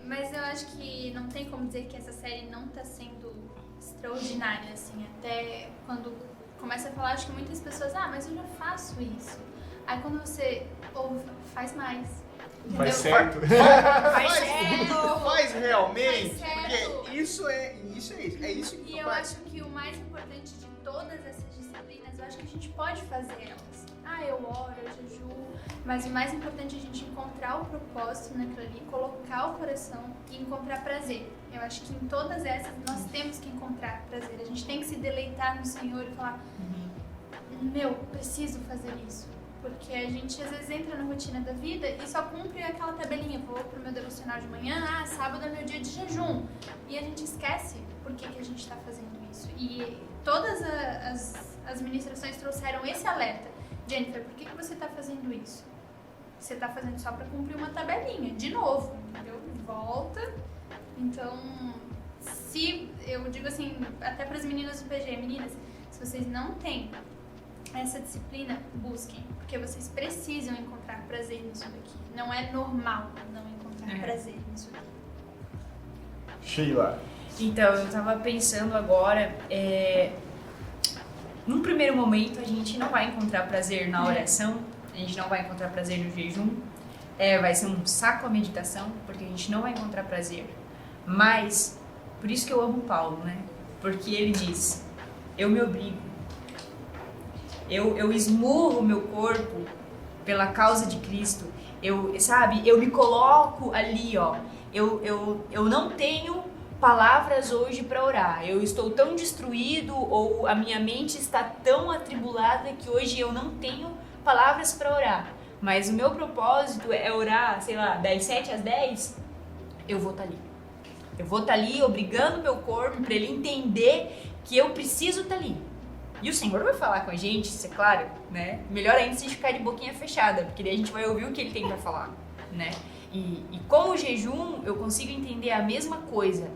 mas eu acho que não tem como dizer que essa série não tá sendo extraordinária, assim. Até quando começa a falar, acho que muitas pessoas, mas eu já faço isso. Aí quando você ouve, faz mais.
Faz
Entendeu?
certo.
Faz realmente?
Faz certo.
Porque isso é isso. É isso que
E eu acho que o mais importante de todas essas disciplinas, eu acho que a gente pode fazer elas. Eu oro, eu jejuo, mas o mais importante é a gente encontrar o propósito naquilo ali, colocar o coração e encontrar prazer. Eu acho que em todas essas nós temos que encontrar prazer. A gente tem que se deleitar no Senhor e falar, preciso fazer isso. Porque a gente às vezes entra na rotina da vida e só cumpre aquela tabelinha. Vou pro meu devocional de manhã, sábado é meu dia de jejum. E a gente esquece por que a gente está fazendo isso. E todas as ministrações trouxeram esse alerta. Jennifer, por que você está fazendo isso? Você está fazendo só para cumprir uma tabelinha, de novo, entendeu? Volta. Então, se eu digo assim, até para as meninas do PG, meninas, se vocês não têm essa disciplina, busquem, porque vocês precisam encontrar prazer nisso daqui. Não é normal não encontrar prazer nisso daqui.
Sheila.
Então, eu tava pensando agora, num primeiro momento a gente não vai encontrar prazer na oração, a gente não vai encontrar prazer no jejum, vai ser um saco a meditação, porque a gente não vai encontrar prazer. Mas, por isso que eu amo Paulo, né? Porque ele diz, eu me obrigo, eu esmurro o meu corpo pela causa de Cristo, eu me coloco ali, eu não tenho palavras hoje para orar, eu estou tão destruído ou a minha mente está tão atribulada que hoje eu não tenho palavras para orar, mas o meu propósito é orar, das 7 às 10, eu vou estar ali. Eu vou estar ali obrigando meu corpo para ele entender que eu preciso estar ali. E o Senhor vai falar com a gente, isso é claro, né? Melhor ainda se a gente ficar de boquinha fechada, porque daí a gente vai ouvir o que ele tem para falar, né? E com o jejum eu consigo entender a mesma coisa.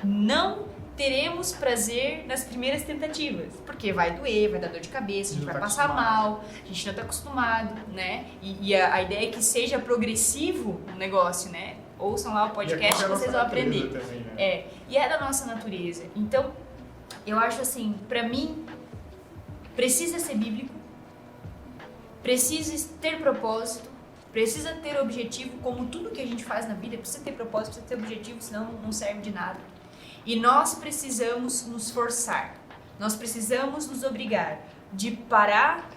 Não teremos prazer nas primeiras tentativas, porque vai doer, vai dar dor de cabeça, a gente vai passar mal, a gente não está acostumado, né? E a ideia é que seja progressivo o negócio, né? Ouçam lá o podcast que vocês vão aprender.
Também, né?
E é da nossa natureza. Então, eu acho assim, pra mim, precisa ser bíblico, precisa ter propósito, precisa ter objetivo, como tudo que a gente faz na vida, precisa ter propósito, precisa ter objetivo, senão não serve de nada. E nós precisamos nos forçar, nós precisamos nos obrigar de parar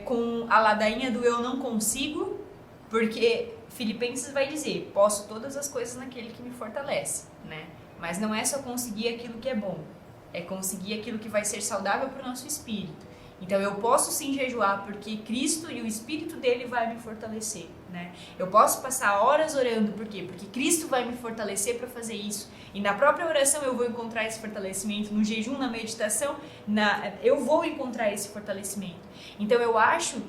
com a ladainha do eu não consigo, porque Filipenses vai dizer, posso todas as coisas naquele que me fortalece, né? Mas não é só conseguir aquilo que é bom, é conseguir aquilo que vai ser saudável para o nosso espírito. Então eu posso sim jejuar porque Cristo e o Espírito dele vai me fortalecer, né? Eu posso passar horas orando, por quê? Porque Cristo vai me fortalecer para fazer isso. E na própria oração eu vou encontrar esse fortalecimento, no jejum, na meditação, eu vou encontrar esse fortalecimento. Então eu acho,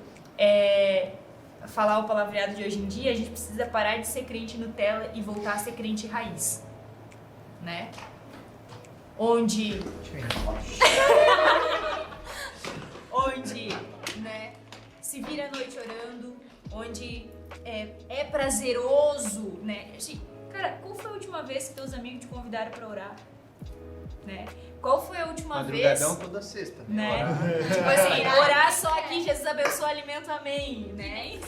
falar o palavreado de hoje em dia, a gente precisa parar de ser crente Nutella e voltar a ser crente raiz, né? Onde, né, se vira a noite orando, onde é prazeroso, né? Cara, qual foi a última vez que teus amigos te convidaram pra orar? Né? Qual foi a última vez?
Madrugadão toda sexta,
Né?
Orar.
Tipo assim, orar só aqui, Jesus abençoa, alimento, amém, né?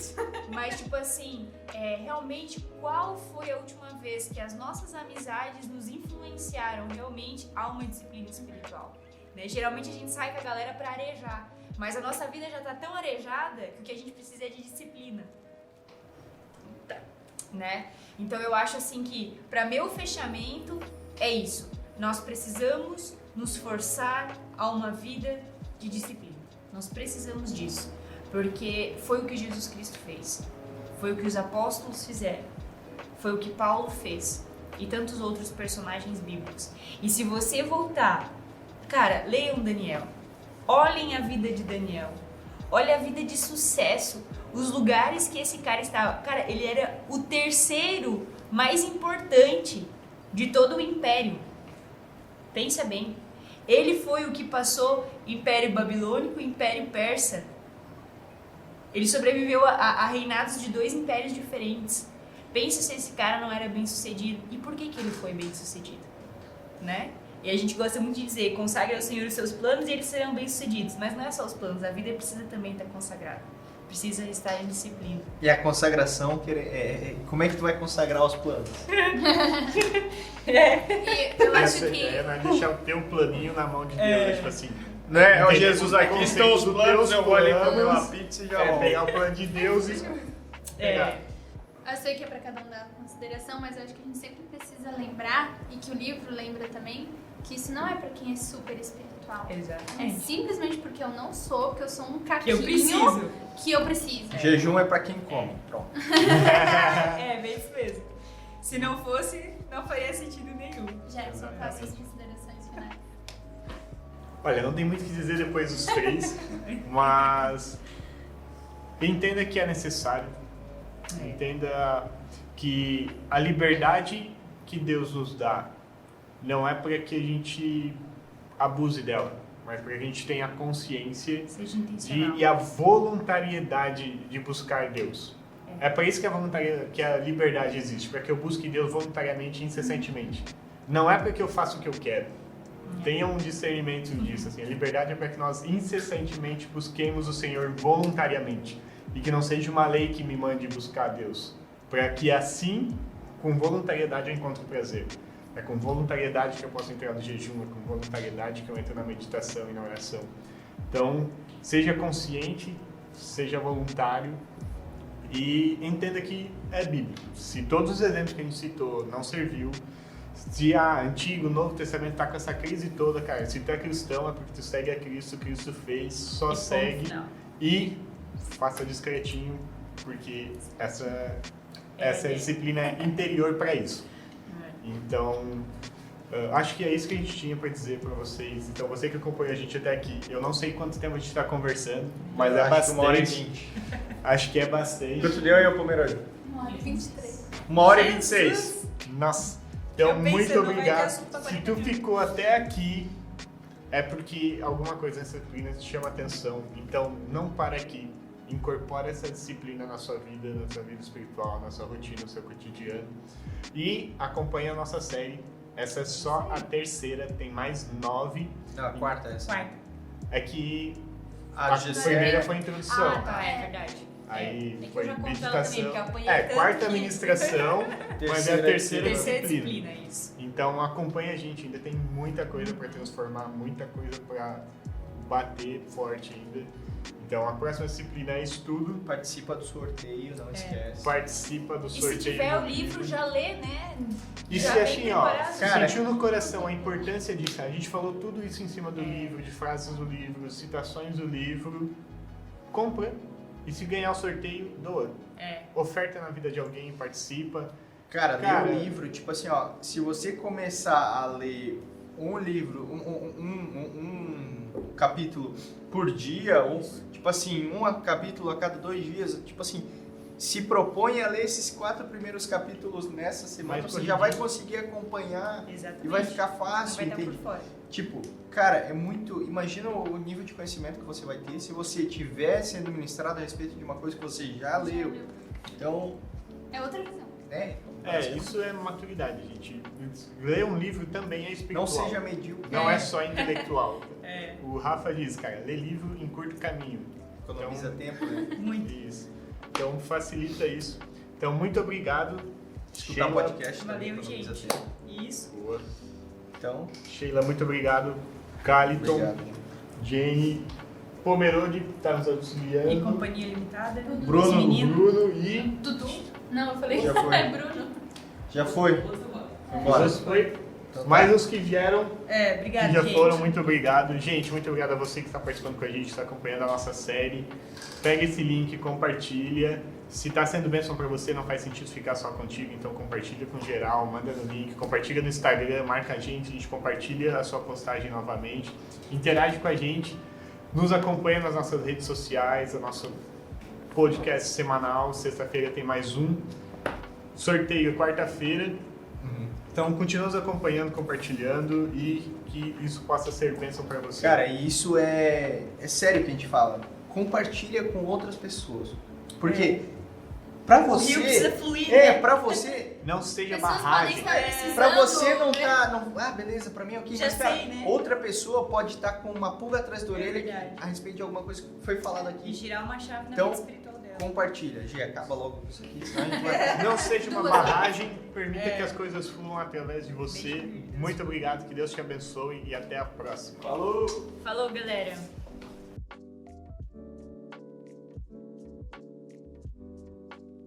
Mas tipo assim, realmente, qual foi a última vez que as nossas amizades nos influenciaram realmente a uma disciplina espiritual? Né? Geralmente a gente sai com a galera pra arejar, mas a nossa vida já tá tão arejada que o que a gente precisa é de disciplina. né? Então eu acho assim que, para meu fechamento, é isso. Nós precisamos nos forçar a uma vida de disciplina. Nós precisamos disso, porque foi o que Jesus Cristo fez. Foi o que os apóstolos fizeram. Foi o que Paulo fez. E tantos outros personagens bíblicos. E se você voltar, cara, leiam Daniel. Olhem a vida de Daniel. Olha a vida de sucesso. Os lugares que esse cara estava. Cara, ele era o terceiro mais importante de todo o império. Pensa bem. Ele foi o que passou Império Babilônico e Império Persa. Ele sobreviveu a reinados de 2 impérios diferentes. Pensa se esse cara não era bem sucedido. E por que ele foi bem sucedido? Né? E a gente gosta muito de dizer, consagre ao Senhor os seus planos e eles serão bem sucedidos. Mas não é só os planos, a vida precisa também estar consagrada. Precisa estar em disciplina.
E a consagração, como é que tu vai consagrar os planos?
E eu acho
Essa
que
ideia não é deixar o teu planinho na mão de Deus,
É.
tipo assim.
Né? Ó,
Entendeu?
Jesus, aqui
Conceito
estão os
dos
planos,
teus
eu vou ali
planos,
comer uma pizza e já volto.
pegar o plano de Deus e pegar.
eu sei que é pra cada um dar consideração, mas eu acho que a gente sempre precisa lembrar, e que o livro lembra também, que isso não é pra quem é super espiritual. É
Exatamente.
simplesmente porque eu não sou, porque eu sou um
Que
caquinho
eu preciso.
que eu preciso.
Jejum é pra quem come. Pronto.
É, bem isso mesmo. Se não fosse, não faria sentido nenhum.
Gerson, faça as considerações finais.
Olha, não tem muito o que dizer depois dos 3, mas entenda que é necessário. Entenda que a liberdade que Deus nos dá não é para que a gente abuse dela, mas para que a gente tenha a consciência
Seja intencional.
e a voluntariedade de buscar Deus. É para isso que a liberdade existe, para que eu busque Deus voluntariamente e incessantemente. Não é para que eu faça o que eu quero. Tenha um discernimento disso. Assim, a liberdade é para que nós incessantemente busquemos o Senhor voluntariamente e que não seja uma lei que me mande buscar Deus, para que assim, com voluntariedade, eu encontre prazer. É com voluntariedade que eu posso entrar no jejum, é com voluntariedade que eu entro na meditação e na oração. Então, seja consciente, seja voluntário e entenda que é bíblico. Se todos os exemplos que a gente citou não serviu, se Antigo, Novo Testamento tá com essa crise toda, cara, se tu é cristão é porque tu segue a Cristo, Cristo fez, só segue e faça discretinho, porque essa é a disciplina interior para isso. Então, acho que é isso que a gente tinha para dizer para vocês. Então, você que acompanhou a gente até aqui, eu não sei quanto tempo a gente está conversando, mas é
Acho que 1h20.
bastante. Acho que é bastante.
Quanto deu aí, ô Pomerode?
1h23.
1h26.
Nossa, então
Eu pensei,
muito
não vai ter
obrigado.
assunto pra
Se
40
tu
minutos.
ficou até aqui, é porque alguma coisa nessa disciplina te chama atenção. Então, não para aqui. Incorpora essa disciplina na sua vida espiritual, na sua rotina, no seu cotidiano. E acompanha a nossa série. Essa é só a terceira, tem mais 9.
Não, a quarta é essa.
Quarta.
É que
A
a primeira foi a introdução.
Ah, tá, é verdade.
Aí
É que eu
foi
já contei ela
meditação.
também, porque eu apanhei
É,
tanto
quarta
que-
administração, mas é a terceira
Terceira
disciplina.
disciplina, isso.
Então acompanha a gente, ainda tem muita coisa para transformar, muita coisa para bater forte ainda. Então a próxima disciplina é estudo,
Participa do sorteio, não esquece.
participa do
E
sorteio.
se tiver
do
o livro, já lê, né?
E
já
se
vem
assim, ó,
preparado.
se
Cara,
sentiu no coração a importância disso, a gente falou tudo isso em cima do livro, de frases do livro, citações do livro, compra. E se ganhar o sorteio, doa.
É.
Oferta na vida de alguém, participa.
Cara,
Cara,
lê o livro, tipo assim, ó, se você começar a ler um livro, um capítulo por dia, ou tipo assim, um capítulo a cada 2 dias, tipo assim, se propõe a ler esses 4 primeiros capítulos nessa semana,
Mais
você já vai
corridinho.
conseguir acompanhar
Exatamente.
e vai ficar
Não
fácil,
vai estar por
entende?
fora.
Tipo, cara, é muito. Imagina o nível de conhecimento que você vai ter se você estiver sendo ministrado a respeito de uma coisa que você já leu. Então,
É outra visão.
né?
Isso é maturidade, gente. Ler um livro também é espiritual.
Não seja medíocre.
Não é só intelectual.
É,
O Rafa diz, cara, lê livro em curto caminho.
Economiza tempo, né?
muito.
Isso. Então facilita isso. Então muito obrigado.
Escutar
Sheila.
podcast também
Valeu,
economiza
gente.
tempo.
Isso.
Boa.
Então,
Sheila, muito obrigado. Caliton,
obrigado.
Jane, Pomerode, que está nos
E
auxiliando.
companhia limitada. Esse
Bruno,
menino.
Bruno e
Dudu. Não, eu falei
Já foi.
é Bruno.
Já foi. Bora.
Mas foi.
Então tá.
Mas os que vieram,
Obrigada,
que já
gente.
foram, muito obrigado. Gente, muito obrigado a você que está participando com a gente, está acompanhando a nossa série. Pega esse link, compartilha. Se está sendo bênção para você, não faz sentido ficar só contigo, então compartilha com geral, manda no link, compartilha no Instagram, marca a gente compartilha a sua postagem novamente, interage com a gente, nos acompanha nas nossas redes sociais, o nosso podcast semanal, sexta-feira tem mais um, sorteio quarta-feira. Então, continua nos acompanhando, compartilhando e que isso possa ser bênção para você.
Cara, e isso é sério que a gente fala. Compartilha com outras pessoas. Porque pra
O rio precisa
você...
fluir, né?
pra você...
Não seja
Pessoas podem
barragem.
estar precisando.
Pra você não tá... Não, beleza, pra mim é ok.
Já
Mas, cara,
sei, né?
outra pessoa pode estar com uma pulga atrás da orelha
verdade.
a respeito de alguma coisa que foi falada
E
aqui.
girar uma chave na
Então,
vida espiritual dela.
Compartilha. Gê, acaba logo com isso aqui, senão a gente vai...
Não seja uma
Duas.
barragem, permita que as coisas fluam através de você.
Beijo.
Muito obrigado, que Deus te abençoe e até a próxima.
Falou, galera.